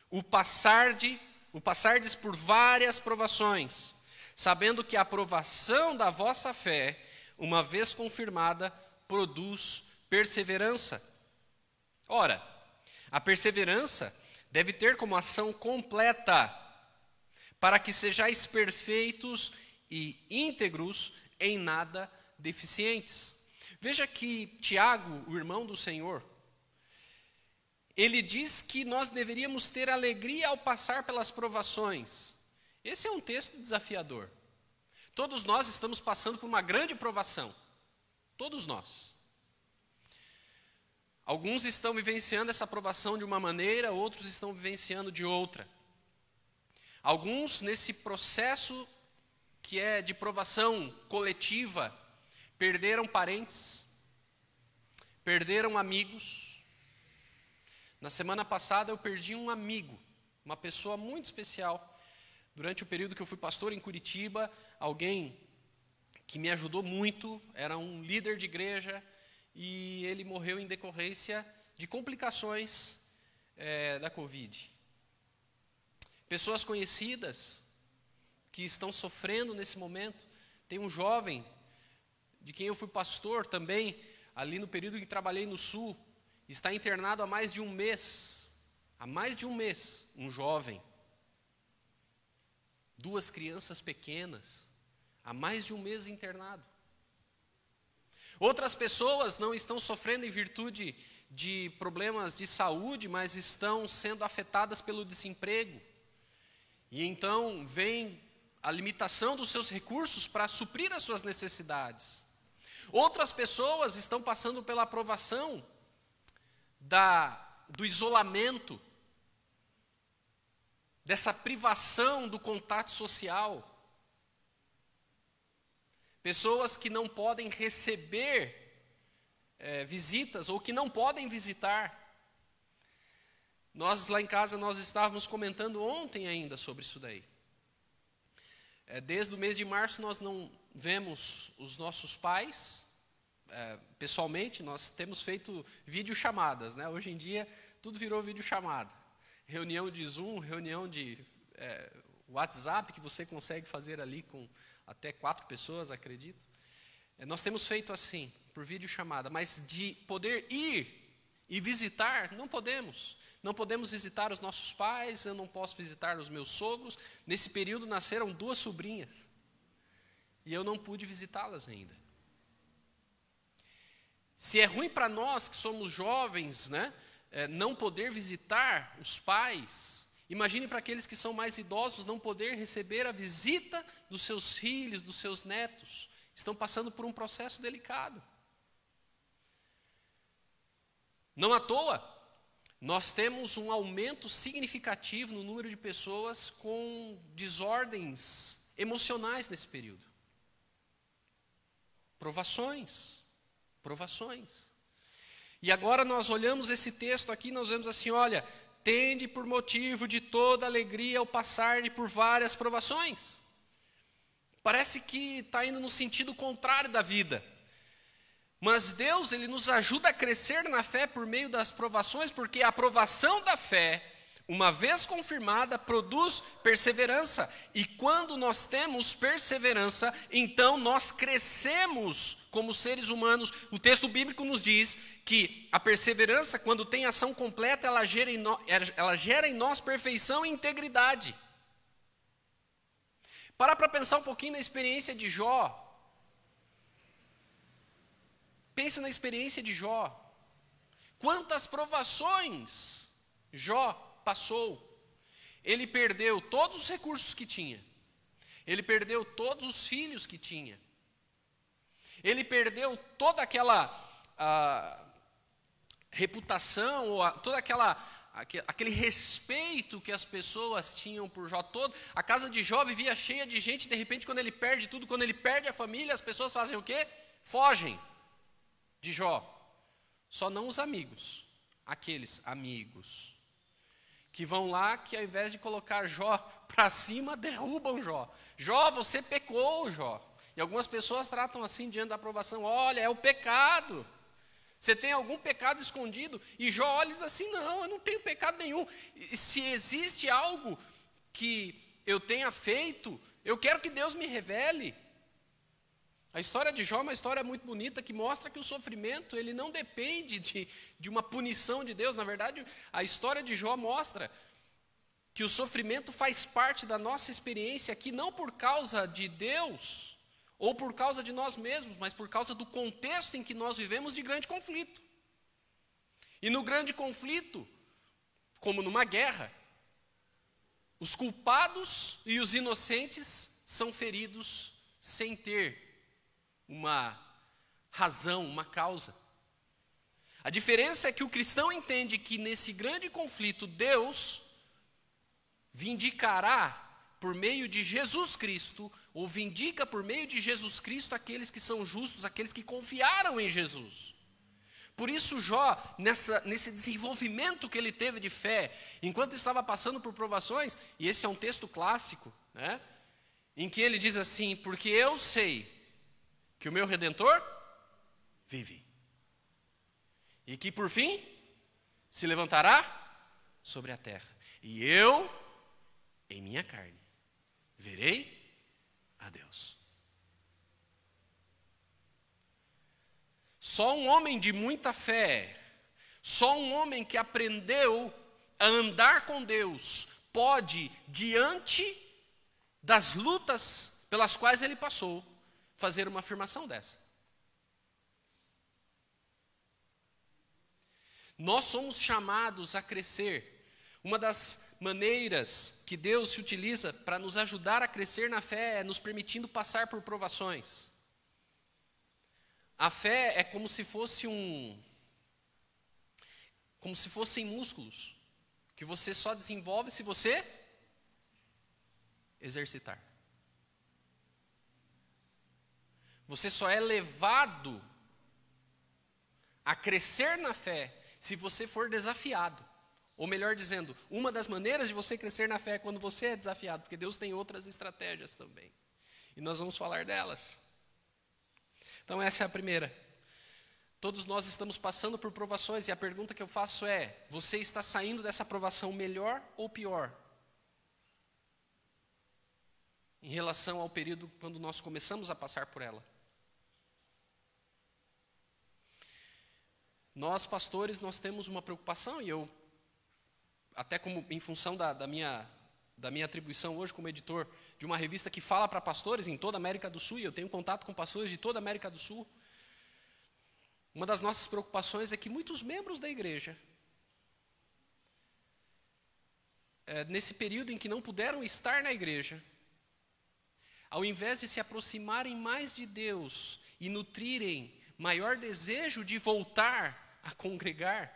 o passardes por várias provações, sabendo que a provação da vossa fé, uma vez confirmada, produz perseverança. Ora, a perseverança deve ter como ação completa, para que sejais perfeitos e íntegros, em nada deficientes. Veja que Tiago, o irmão do Senhor, ele diz que nós deveríamos ter alegria ao passar pelas provações. Esse é um texto desafiador. Todos nós estamos passando por uma grande provação. Todos nós. Alguns estão vivenciando essa provação de uma maneira, outros estão vivenciando de outra. Alguns, nesse processo que é de provação coletiva, perderam parentes, perderam amigos. Na semana passada eu perdi um amigo, uma pessoa muito especial. Durante o período que eu fui pastor em Curitiba, alguém que me ajudou muito, era um líder de igreja, e ele morreu em decorrência de complicações da Covid. Pessoas conhecidas que estão sofrendo nesse momento. Tem um jovem de quem eu fui pastor também, ali no período que trabalhei no Sul, está internado há mais de um mês. Há mais de um mês, um jovem. 2 crianças pequenas, há mais de um mês internado. Outras pessoas não estão sofrendo em virtude de problemas de saúde, mas estão sendo afetadas pelo desemprego. E então vem a limitação dos seus recursos para suprir as suas necessidades. Outras pessoas estão passando pela provação do isolamento, dessa privação do contato social. Pessoas que não podem receber visitas ou que não podem visitar. Nós lá em casa, nós estávamos comentando ontem ainda sobre isso daí. Desde o mês de março nós não vemos os nossos pais pessoalmente, nós temos feito videochamadas, né? Hoje em dia tudo virou videochamada. Reunião de Zoom, reunião de WhatsApp, que você consegue fazer ali com até 4 pessoas, acredito. Nós temos feito assim, por videochamada, mas de poder ir e visitar, não podemos. Não podemos visitar os nossos pais, eu não posso visitar os meus sogros. Nesse período nasceram 2 sobrinhas. E eu não pude visitá-las ainda. Se é ruim para nós que somos jovens, né, não poder visitar os pais, imagine para aqueles que são mais idosos não poder receber a visita dos seus filhos, dos seus netos. Estão passando por um processo delicado. Não à toa, nós temos um aumento significativo no número de pessoas com desordens emocionais nesse período. Provações. E agora nós olhamos esse texto aqui, nós vemos assim, olha, tende por motivo de toda alegria ao passar por várias provações. Parece que está indo no sentido contrário da vida. Mas Deus, Ele nos ajuda a crescer na fé por meio das provações, porque a provação da fé, uma vez confirmada, produz perseverança. E quando nós temos perseverança, então nós crescemos como seres humanos. O texto bíblico nos diz que a perseverança, quando tem ação completa, ela gera em nós perfeição e integridade. Para pensar um pouquinho na experiência de Jó. Pensa na experiência de Jó. Quantas provações Jó passou. Ele perdeu todos os recursos que tinha. Ele perdeu todos os filhos que tinha. Ele perdeu toda aquela reputação, ou aquele respeito que as pessoas tinham por Jó. A casa de Jó vivia cheia de gente, de repente quando ele perde tudo, quando ele perde a família, as pessoas fazem o quê? Fogem de Jó. Só não os amigos, aqueles amigos que vão lá, que ao invés de colocar Jó para cima, derrubam Jó. Jó, você pecou, Jó. E algumas pessoas tratam assim diante da aprovação, olha, é o pecado. Você tem algum pecado escondido? E Jó olha e diz assim, não, eu não tenho pecado nenhum. E se existe algo que eu tenha feito, eu quero que Deus me revele. A história de Jó é uma história muito bonita que mostra que o sofrimento ele não depende de uma punição de Deus. Na verdade, a história de Jó mostra que o sofrimento faz parte da nossa experiência aqui, não por causa de Deus ou por causa de nós mesmos, mas por causa do contexto em que nós vivemos de grande conflito. E no grande conflito, como numa guerra, os culpados e os inocentes são feridos sem ter uma razão, uma causa. A diferença é que o cristão entende que nesse grande conflito Deus vindicará por meio de Jesus Cristo, ou vindica por meio de Jesus Cristo aqueles que são justos, aqueles que confiaram em Jesus. Por isso Jó, nesse desenvolvimento que ele teve de fé, enquanto estava passando por provações, e esse é um texto clássico, né, em que ele diz assim, porque eu sei que o meu Redentor vive. E que por fim se levantará sobre a terra. E eu, em minha carne, verei a Deus. Só um homem de muita fé, só um homem que aprendeu a andar com Deus, pode, diante das lutas pelas quais ele passou, fazer uma afirmação dessa. Nós somos chamados a crescer. Uma das maneiras que Deus se utiliza para nos ajudar a crescer na fé é nos permitindo passar por provações. A fé é como se fossem músculos que você só desenvolve se você exercitar. Você só é levado a crescer na fé se você for desafiado. Ou melhor dizendo, uma das maneiras de você crescer na fé é quando você é desafiado, porque Deus tem outras estratégias também. E nós vamos falar delas. Então essa é a primeira. Todos nós estamos passando por provações e a pergunta que eu faço é: você está saindo dessa provação melhor ou pior? Em relação ao período quando nós começamos a passar por ela. Nós, pastores, nós temos uma preocupação, e eu, até como em função da minha atribuição hoje como editor de uma revista que fala para pastores em toda a América do Sul, e eu tenho contato com pastores de toda a América do Sul, uma das nossas preocupações é que muitos membros da igreja, nesse período em que não puderam estar na igreja, ao invés de se aproximarem mais de Deus e nutrirem maior desejo de voltar a congregar,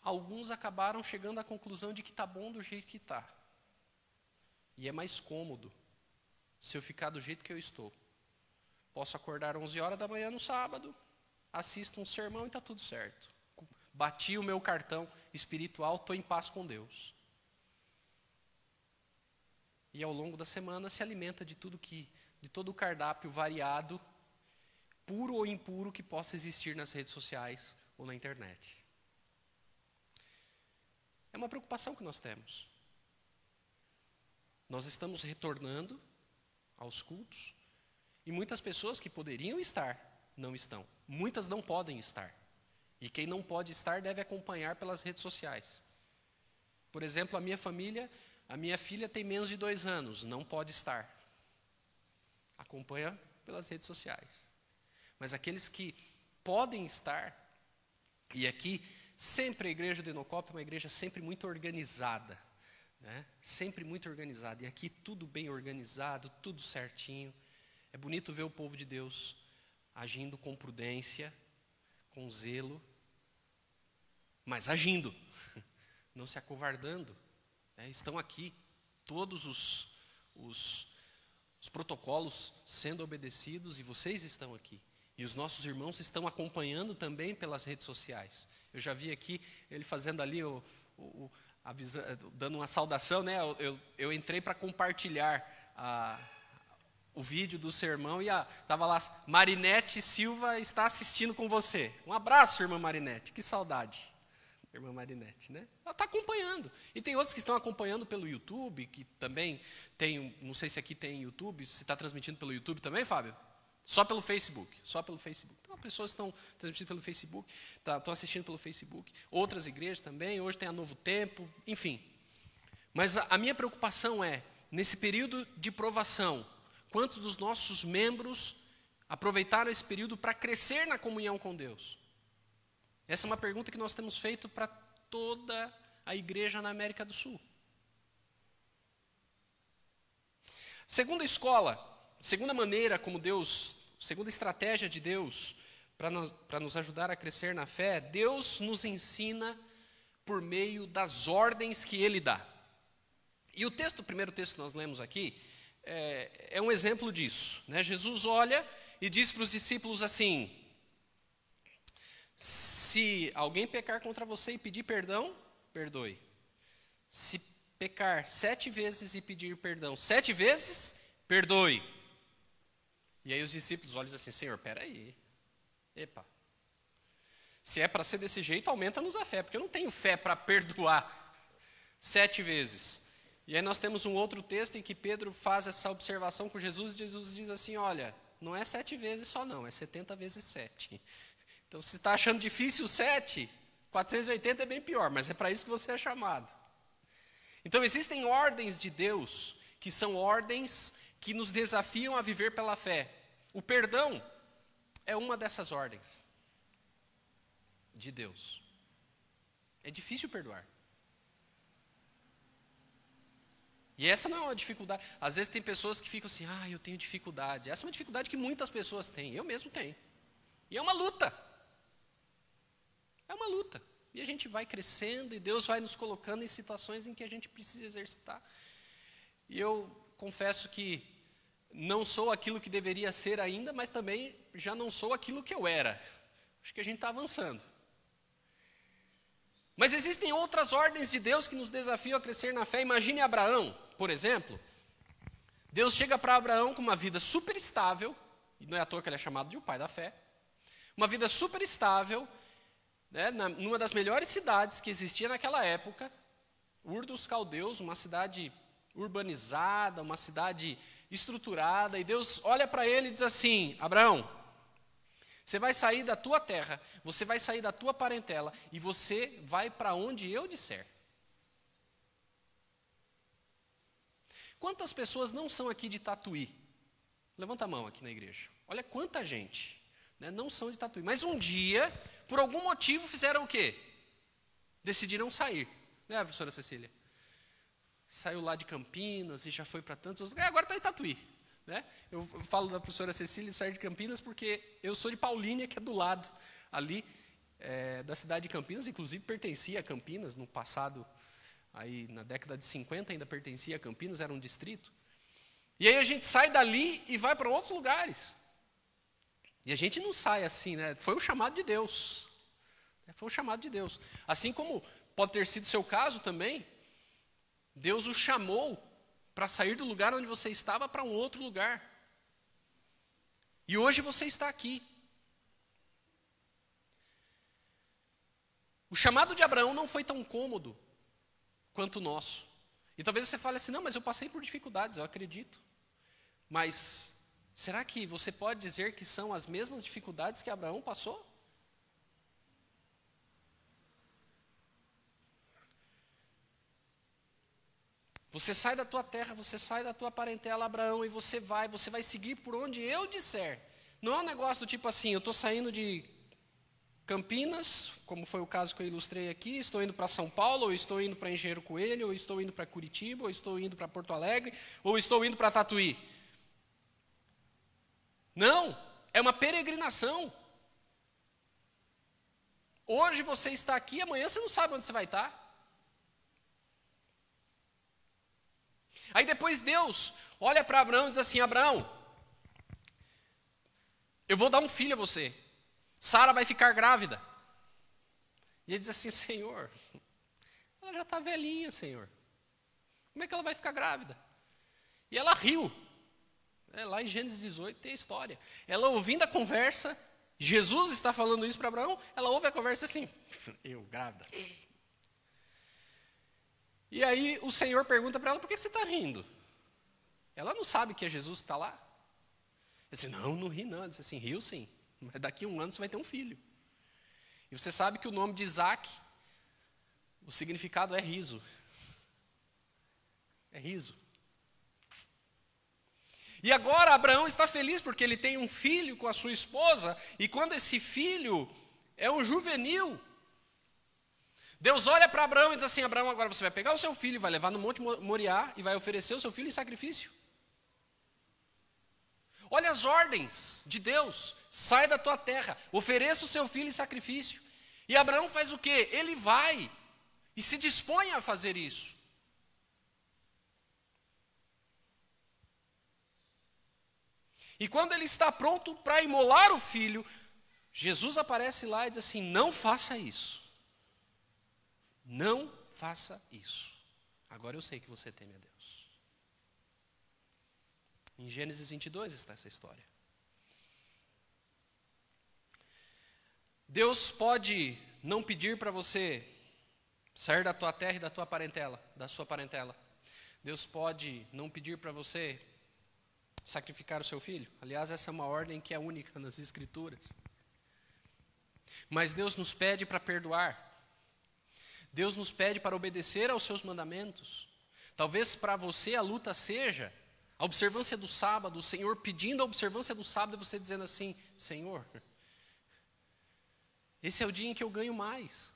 alguns acabaram chegando à conclusão de que está bom do jeito que está. E é mais cômodo se eu ficar do jeito que eu estou. Posso acordar 11 horas da manhã no sábado, assisto um sermão e está tudo certo. Bati o meu cartão espiritual, estou em paz com Deus. E ao longo da semana se alimenta de todo o cardápio variado, puro ou impuro, que possa existir nas redes sociais ou na internet. É uma preocupação que nós temos. Nós estamos retornando aos cultos e muitas pessoas que poderiam estar, não estão. Muitas não podem estar. E quem não pode estar deve acompanhar pelas redes sociais. Por exemplo, a minha filha tem menos de 2 anos, não pode estar. Acompanha pelas redes sociais. Mas aqueles que podem estar, e aqui sempre a igreja do Enocop é uma igreja sempre muito organizada, né? Sempre muito organizada, e aqui tudo bem organizado, tudo certinho. É bonito ver o povo de Deus agindo com prudência, com zelo, mas agindo, não se acovardando, né? Estão aqui todos os protocolos sendo obedecidos, e vocês estão aqui. E os nossos irmãos estão acompanhando também pelas redes sociais. Eu já vi aqui ele fazendo ali, dando uma saudação, né? Eu entrei para compartilhar o vídeo do sermão e estava lá, Marinete Silva está assistindo com você. Um abraço, irmã Marinete, que saudade. Irmã Marinete, né? Ela está acompanhando. E tem outros que estão acompanhando pelo YouTube, que também tem, não sei se aqui tem YouTube, se está transmitindo pelo YouTube também, Fábio? Só pelo Facebook, só pelo Facebook. Então, pessoas estão transmitindo pelo Facebook, estão assistindo pelo Facebook. Outras igrejas também, hoje tem a Novo Tempo, enfim. Mas a minha preocupação é, nesse período de provação, quantos dos nossos membros aproveitaram esse período para crescer na comunhão com Deus? Essa é uma pergunta que nós temos feito para toda a igreja na América do Sul. Segunda maneira como Deus, segunda estratégia de Deus para nos ajudar a crescer na fé, Deus nos ensina por meio das ordens que Ele dá. E o primeiro texto que nós lemos aqui, é um exemplo disso, né? Jesus olha e diz para os discípulos assim: se alguém pecar contra você e pedir perdão, perdoe. Se pecar 7 vezes e pedir perdão 7 vezes, perdoe. E aí os discípulos olham assim: Senhor, peraí, epa, se é para ser desse jeito, aumenta-nos a fé, porque eu não tenho fé para perdoar 7 vezes. E aí nós temos um outro texto em que Pedro faz essa observação com Jesus, e Jesus diz assim: olha, não é 7 vezes só não, é 70 vezes 7. Então se está achando difícil 7, 480 é bem pior, mas é para isso que você é chamado. Então existem ordens de Deus que são ordens que nos desafiam a viver pela fé. O perdão é uma dessas ordens de Deus. É difícil perdoar. E essa não é uma dificuldade. Às vezes tem pessoas que ficam assim, eu tenho dificuldade. Essa é uma dificuldade que muitas pessoas têm. Eu mesmo tenho. E é uma luta. É uma luta. E a gente vai crescendo e Deus vai nos colocando em situações em que a gente precisa exercitar. E eu confesso que não sou aquilo que deveria ser ainda, mas também já não sou aquilo que eu era. Acho que a gente está avançando. Mas existem outras ordens de Deus que nos desafiam a crescer na fé. Imagine Abraão, por exemplo. Deus chega para Abraão com uma vida super estável, e não é à toa que ele é chamado de o pai da fé. Uma vida super estável, né, numa das melhores cidades que existia naquela época, Ur dos Caldeus, uma cidade urbanizada, uma cidade estruturada, e Deus olha para ele e diz assim: Abraão, você vai sair da tua terra, você vai sair da tua parentela, e você vai para onde eu disser. Quantas pessoas não são aqui de Tatuí? Levanta a mão aqui na igreja. Olha quanta gente, né, não são de Tatuí. Mas um dia, por algum motivo, fizeram o quê? Decidiram sair. Né, professora Cecília? Saiu lá de Campinas e já foi para tantos outros lugares, agora está em Tatuí. Né? Eu falo da professora Cecília sair de Campinas porque eu sou de Paulínia, que é do lado ali da cidade de Campinas, inclusive pertencia a Campinas no passado, aí na década de 50 ainda pertencia a Campinas, era um distrito. E aí a gente sai dali e vai para outros lugares. E a gente não sai assim, né? Foi um chamado de Deus. Foi um chamado de Deus. Assim como pode ter sido seu caso também, Deus o chamou para sair do lugar onde você estava para um outro lugar. E hoje você está aqui. O chamado de Abraão não foi tão cômodo quanto o nosso. E talvez você fale assim, não, mas eu passei por dificuldades, eu acredito. Mas será que você pode dizer que são as mesmas dificuldades que Abraão passou? Você sai da tua terra, você sai da tua parentela, Abraão, e você vai seguir por onde eu disser. Não é um negócio do tipo assim, eu estou saindo de Campinas, como foi o caso que eu ilustrei aqui, estou indo para São Paulo, ou estou indo para Engenheiro Coelho, ou estou indo para Curitiba, ou estou indo para Porto Alegre, ou estou indo para Tatuí. Não, é uma peregrinação. Hoje você está aqui, amanhã você não sabe onde você vai estar. Aí depois Deus olha para Abraão e diz assim, Abraão, eu vou dar um filho a você. Sara vai ficar grávida. E ele diz assim, Senhor, ela já está velhinha, Senhor. Como é que ela vai ficar grávida? E ela riu. Lá em Gênesis 18 tem a história. Ela ouvindo a conversa, Jesus está falando isso para Abraão, ela ouve a conversa assim, eu grávida. E aí o Senhor pergunta para ela, por que você está rindo? Ela não sabe que é Jesus que está lá. Ele disse, não ri não. Ele disse assim, riu sim, mas daqui a 1 ano você vai ter um filho. E você sabe que o nome de Isaac, o significado é riso. É riso. E agora Abraão está feliz porque ele tem um filho com a sua esposa, e quando esse filho é um juvenil, Deus olha para Abraão e diz assim, Abraão, agora você vai pegar o seu filho, vai levar no Monte Moriá e vai oferecer o seu filho em sacrifício. Olha as ordens de Deus, sai da tua terra, ofereça o seu filho em sacrifício. E Abraão faz o quê? Ele vai e se dispõe a fazer isso. E quando ele está pronto para imolar o filho, Jesus aparece lá e diz assim, não faça isso. Não faça isso. Agora eu sei que você teme a Deus. Em Gênesis 22 está essa história. Deus pode não pedir para você sair da tua terra e da tua parentela, da sua parentela. Deus pode não pedir para você sacrificar o seu filho. Aliás, essa é uma ordem que é única nas Escrituras. Mas Deus nos pede para perdoar. Deus nos pede para obedecer aos seus mandamentos. Talvez para você a luta seja a observância do sábado, o Senhor pedindo a observância do sábado e você dizendo assim: Senhor, esse é o dia em que eu ganho mais.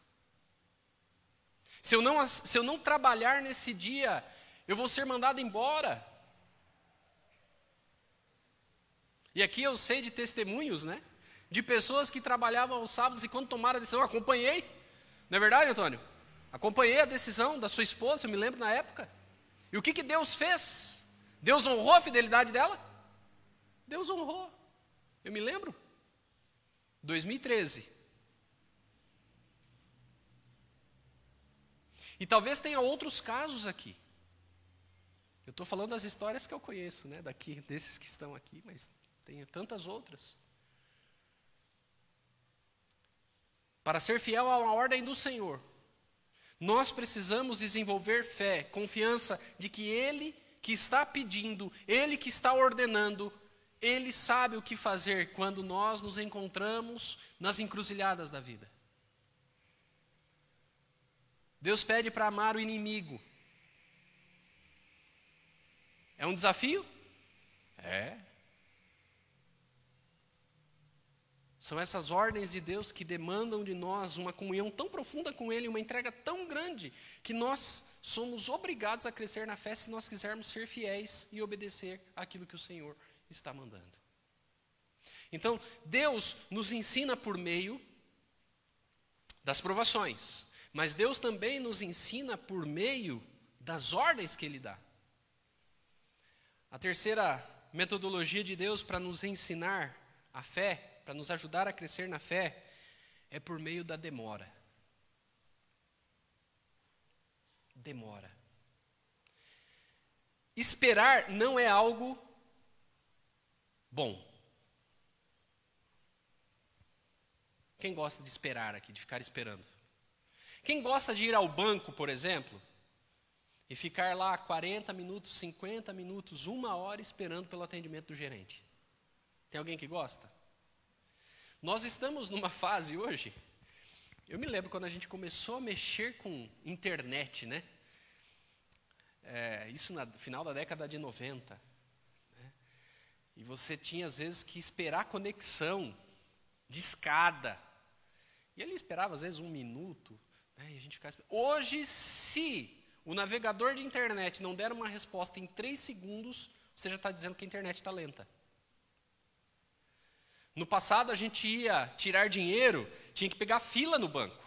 Se eu não trabalhar nesse dia, eu vou ser mandado embora. E aqui eu sei de testemunhos, né? De pessoas que trabalhavam aos sábados e quando tomaram a decisão, acompanhei. Não é verdade, Antônio? Acompanhei a decisão da sua esposa, eu me lembro na época. E o que Deus fez? Deus honrou a fidelidade dela? Deus honrou. Eu me lembro. 2013. E talvez tenha outros casos aqui. Eu estou falando das histórias que eu conheço, né? Daqui, desses que estão aqui, mas tem tantas outras. Para ser fiel a uma ordem do Senhor, nós precisamos desenvolver fé, confiança de que Ele que está pedindo, Ele que está ordenando, Ele sabe o que fazer quando nós nos encontramos nas encruzilhadas da vida. Deus pede para amar o inimigo. É um desafio? É. São essas ordens de Deus que demandam de nós uma comunhão tão profunda com Ele, uma entrega tão grande, que nós somos obrigados a crescer na fé se nós quisermos ser fiéis e obedecer àquilo que o Senhor está mandando. Então, Deus nos ensina por meio das provações, mas Deus também nos ensina por meio das ordens que Ele dá. A terceira metodologia de Deus para nos ensinar a fé, para nos ajudar a crescer na fé, é por meio da demora. Demora. Esperar não é algo bom. Quem gosta de esperar aqui, de ficar esperando? Quem gosta de ir ao banco, por exemplo, e ficar lá 40 minutos, 50 minutos, 1 hora esperando pelo atendimento do gerente? Tem alguém que gosta? Nós estamos numa fase hoje, eu me lembro quando a gente começou a mexer com internet, né? Isso no final da década de 90. Né? E você tinha às vezes que esperar conexão de escada. E ele esperava às vezes 1 minuto, né? E a gente ficava esperando. Hoje, se o navegador de internet não der uma resposta em 3 segundos, você já está dizendo que a internet está lenta. No passado, a gente ia tirar dinheiro, tinha que pegar fila no banco.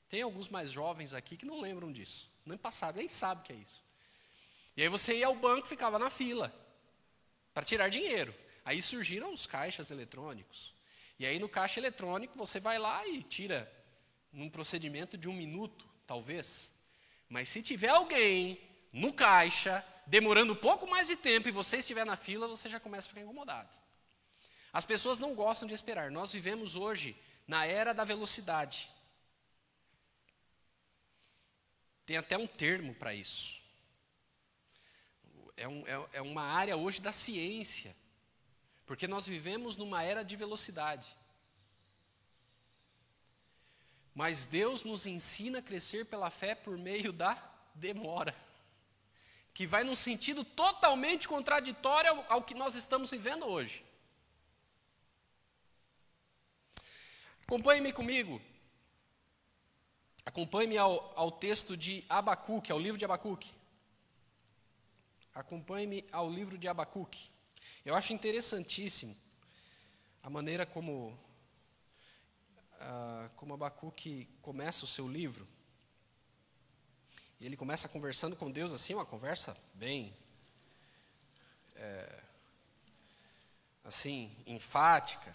Tem alguns mais jovens aqui que não lembram disso. No passado, nem sabem o que é isso. E aí você ia ao banco e ficava na fila para tirar dinheiro. Aí surgiram os caixas eletrônicos. E aí no caixa eletrônico você vai lá e tira num procedimento de 1 minuto, talvez. Mas se tiver alguém no caixa demorando um pouco mais de tempo e você estiver na fila, você já começa a ficar incomodado. As pessoas não gostam de esperar. Nós vivemos hoje na era da velocidade. Tem até um termo para isso. É uma área hoje da ciência. Porque nós vivemos numa era de velocidade. Mas Deus nos ensina a crescer pela fé por meio da demora. Que vai num sentido totalmente contraditório ao que nós estamos vivendo hoje. Acompanhe-me comigo. Acompanhe-me ao texto de Abacuque, ao livro de Abacuque. Acompanhe-me ao livro de Abacuque. Eu acho interessantíssimo a maneira como Abacuque começa o seu livro. E ele começa conversando com Deus assim, uma conversa bem assim, enfática.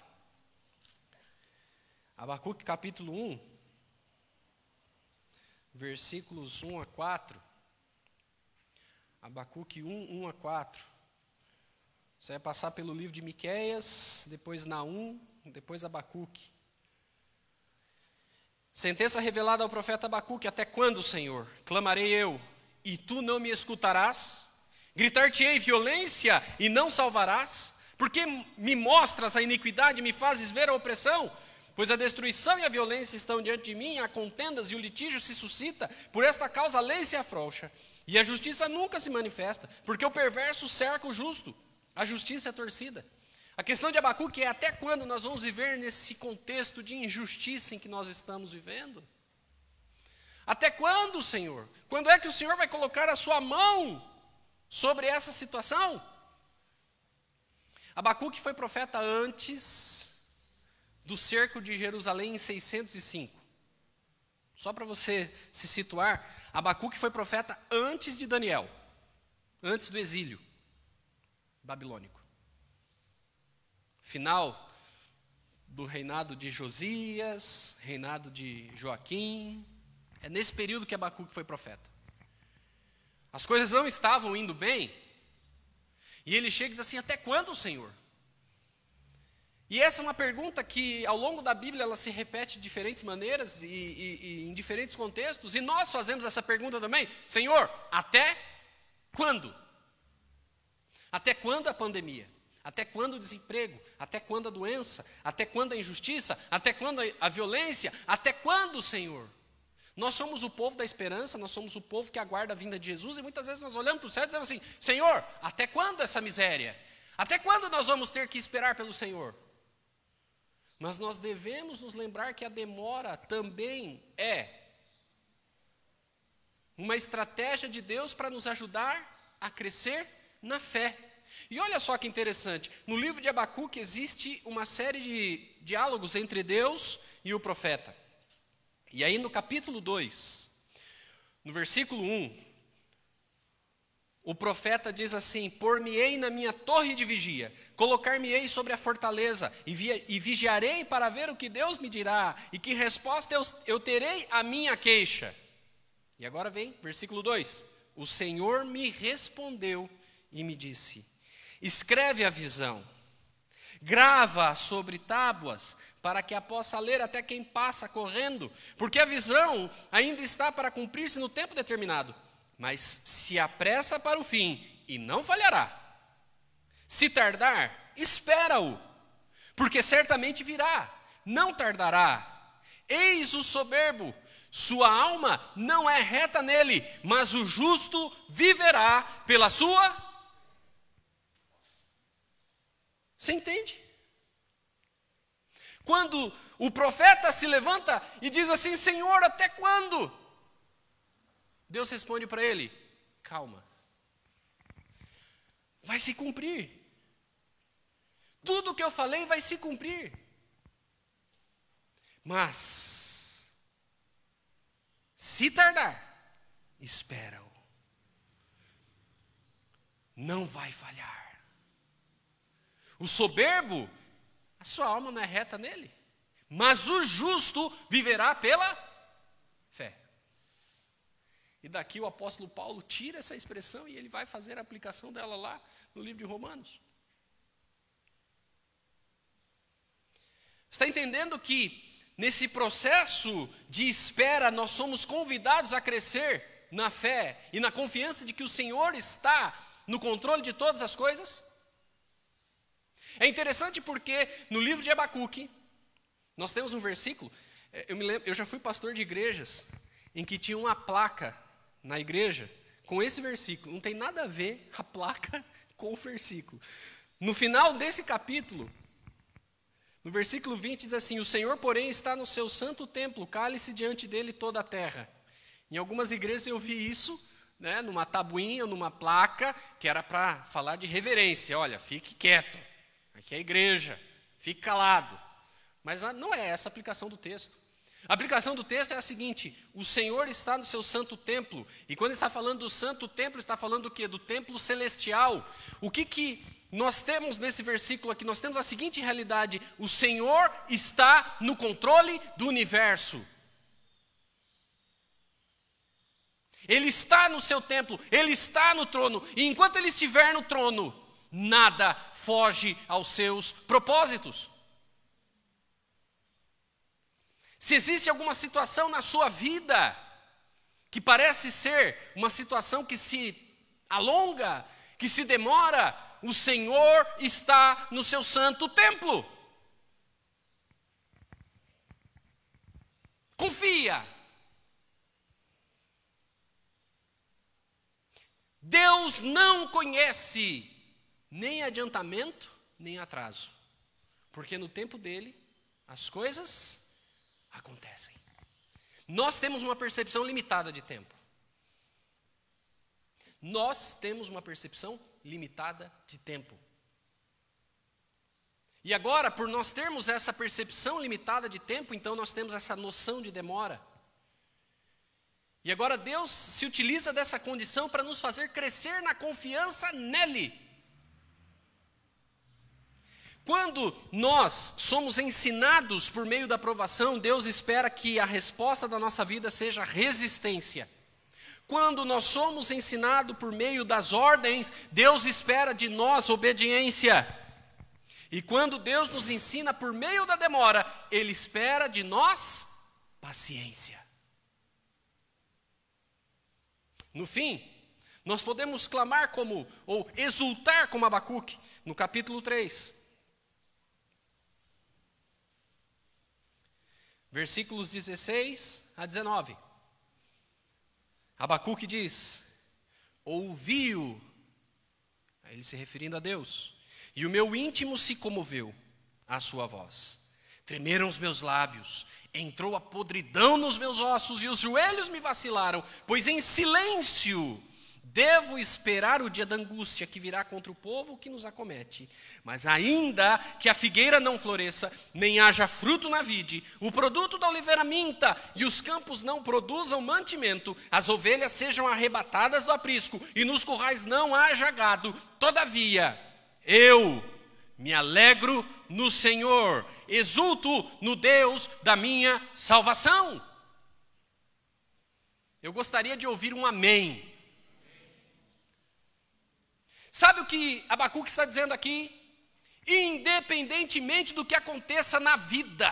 Abacuque capítulo 1, versículos 1 a 4. Abacuque 1, 1 a 4. Você vai passar pelo livro de Miqueias, depois Naum, depois Abacuque. Sentença revelada ao profeta Abacuque: até quando, Senhor? Clamarei eu, e tu não me escutarás? Gritar-te-ei violência, e não salvarás? Porque me mostras a iniquidade e me fazes ver a opressão? Pois a destruição e a violência estão diante de mim, há contendas e o litígio se suscita. Por esta causa a lei se afrouxa E a justiça nunca se manifesta, porque o perverso cerca o justo, a justiça é torcida. A questão de Abacuque é até quando nós vamos viver nesse contexto de injustiça em que nós estamos vivendo? Até quando, Senhor? Quando é que o Senhor vai colocar a sua mão sobre essa situação? Abacuque foi profeta antes do cerco de Jerusalém em 605. Só para você se situar, Abacuque foi profeta antes de Daniel, antes do exílio babilônico. Final do reinado de Josias, reinado de Joaquim. É nesse período que Abacuque foi profeta. As coisas não estavam indo bem. E ele chega e diz assim: até quando, Senhor? E essa é uma pergunta que ao longo da Bíblia ela se repete de diferentes maneiras e em diferentes contextos. E nós fazemos essa pergunta também: Senhor, até quando? Até quando a pandemia? Até quando o desemprego? Até quando a doença? Até quando a injustiça? Até quando a violência? Até quando, Senhor? Nós somos o povo da esperança, nós somos o povo que aguarda a vinda de Jesus, e muitas vezes nós olhamos para o céu e dizemos assim: Senhor, até quando essa miséria? Até quando nós vamos ter que esperar pelo Senhor? Mas nós devemos nos lembrar que a demora também é uma estratégia de Deus para nos ajudar a crescer na fé. E olha só que interessante, no livro de Abacuque existe uma série de diálogos entre Deus e o profeta. E aí no capítulo 2, no versículo 1, o profeta diz assim: por-me-ei na minha torre de vigia, colocar-me-ei sobre a fortaleza, e vigiarei para ver o que Deus me dirá, e que resposta eu terei à minha queixa. E agora vem, versículo 2, o Senhor me respondeu e me disse: escreve a visão, grava sobre tábuas, para que a possa ler até quem passa correndo, porque a visão ainda está para cumprir-se no tempo determinado, mas se apressa para o fim e não falhará. Se tardar, espera-o, porque certamente virá, não tardará. Eis o soberbo, sua alma não é reta nele, mas o justo viverá pela sua. Você entende? Quando o profeta se levanta e diz assim: Senhor, até quando? Deus responde para ele: calma, vai se cumprir. Tudo o que eu falei vai se cumprir. Mas, se tardar, espera-o. Não vai falhar. O soberbo, a sua alma não é reta nele, mas o justo viverá pela fé. E daqui o apóstolo Paulo tira essa expressão e ele vai fazer a aplicação dela lá no livro de Romanos. Está entendendo que nesse processo de espera nós somos convidados a crescer na fé e na confiança de que o Senhor está no controle de todas as coisas? É interessante porque no livro de Abacuque, nós temos um versículo, eu já fui pastor de igrejas, em que tinha uma placa na igreja com esse versículo. Não tem nada a ver a placa com o versículo. No final desse capítulo, no versículo 20 diz assim: o Senhor, porém, está no seu santo templo, cale-se diante dele toda a terra. Em algumas igrejas eu vi isso, né, numa tabuinha, numa placa, que era para falar de reverência. Olha, fique quieto. Aqui é a igreja, fique calado. Mas não é essa a aplicação do texto. A aplicação do texto é a seguinte: o Senhor está no seu santo templo. E quando está falando do santo templo, está falando do quê? Do templo celestial. O que nós temos nesse versículo aqui? Nós temos a seguinte realidade: o Senhor está no controle do universo. Ele está no seu templo, Ele está no trono. E enquanto Ele estiver no trono, nada foge aos seus propósitos. Se existe alguma situação na sua vida que parece ser uma situação que se alonga, que se demora, o Senhor está no seu santo templo. Confia. Deus não conhece nem adiantamento, nem atraso. Porque no tempo dele, as coisas acontecem. Nós temos uma percepção limitada de tempo. Nós temos uma percepção limitada de tempo. E agora, por nós termos essa percepção limitada de tempo, então nós temos essa noção de demora. E agora Deus se utiliza dessa condição para nos fazer crescer na confiança nele. Quando nós somos ensinados por meio da provação, Deus espera que a resposta da nossa vida seja resistência. Quando nós somos ensinados por meio das ordens, Deus espera de nós obediência. E quando Deus nos ensina por meio da demora, Ele espera de nós paciência. No fim, nós podemos clamar como, ou exultar como Abacuque, no capítulo 3. Versículos 16 a 19. Abacuque diz: ouvi-o, ele se referindo a Deus, e o meu íntimo se comoveu à sua voz. Tremeram os meus lábios, entrou a podridão nos meus ossos, e os joelhos me vacilaram, pois em silêncio devo esperar o dia da angústia que virá contra o povo que nos acomete. Mas ainda que a figueira não floresça, nem haja fruto na vide, o produto da oliveira minta, e os campos não produzam mantimento, as ovelhas sejam arrebatadas do aprisco, e nos currais não haja gado, todavia eu me alegro no Senhor, exulto no Deus da minha salvação. Eu gostaria de ouvir um amém. Sabe o que Abacuque está dizendo aqui? Independentemente do que aconteça na vida,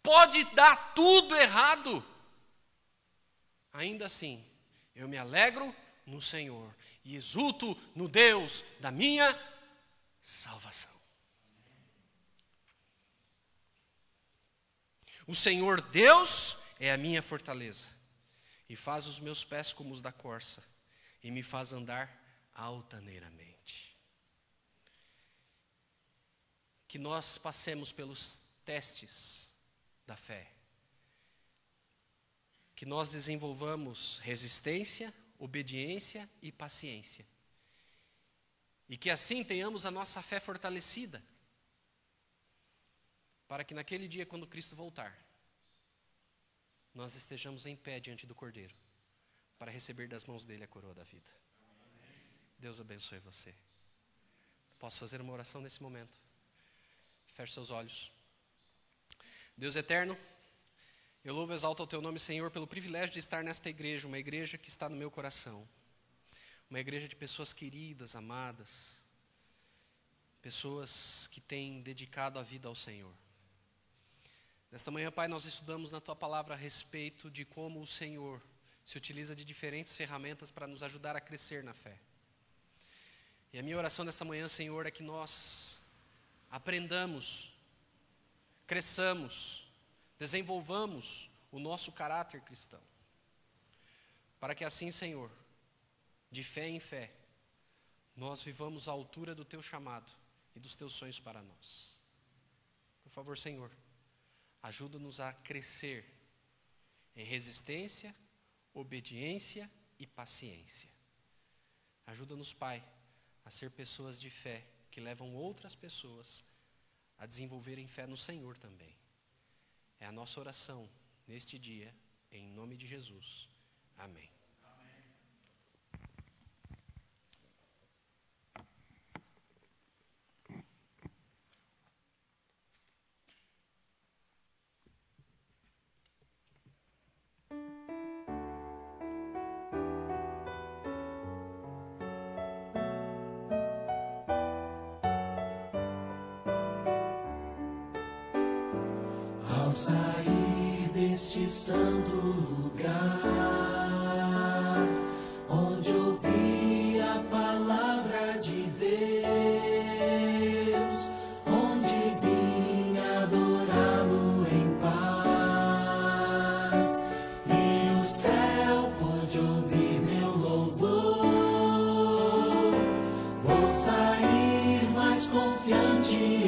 pode dar tudo errado, ainda assim, eu me alegro no Senhor e exulto no Deus da minha salvação. O Senhor Deus é a minha fortaleza, e faz os meus pés como os da corça, e me faz andar altaneiramente. Que nós passemos pelos testes da fé, que nós desenvolvamos resistência, obediência e paciência, e que assim tenhamos a nossa fé fortalecida, para que naquele dia, quando Cristo voltar, nós estejamos em pé diante do Cordeiro, para receber das mãos dele a coroa da vida. Deus abençoe você. Posso fazer uma oração nesse momento? Feche seus olhos. Deus eterno, eu louvo e exalto ao teu nome, Senhor, pelo privilégio de estar nesta igreja, uma igreja que está no meu coração, uma igreja de pessoas queridas, amadas, pessoas que têm dedicado a vida ao Senhor. Nesta manhã, Pai, nós estudamos na tua palavra a respeito de como o Senhor se utiliza de diferentes ferramentas para nos ajudar a crescer na fé. E a minha oração nesta manhã, Senhor, é que nós aprendamos, cresçamos, desenvolvamos o nosso caráter cristão. Para que assim, Senhor, de fé em fé, nós vivamos à altura do teu chamado e dos teus sonhos para nós. Por favor, Senhor, ajuda-nos a crescer em resistência, obediência e paciência. Ajuda-nos, Pai, a ser pessoas de fé que levam outras pessoas a desenvolverem fé no Senhor também. É a nossa oração neste dia, em nome de Jesus. Amém. Ao sair deste santo lugar, onde ouvi a palavra de Deus, onde vim adorá-lo em paz, e o céu pôde ouvir meu louvor. confiante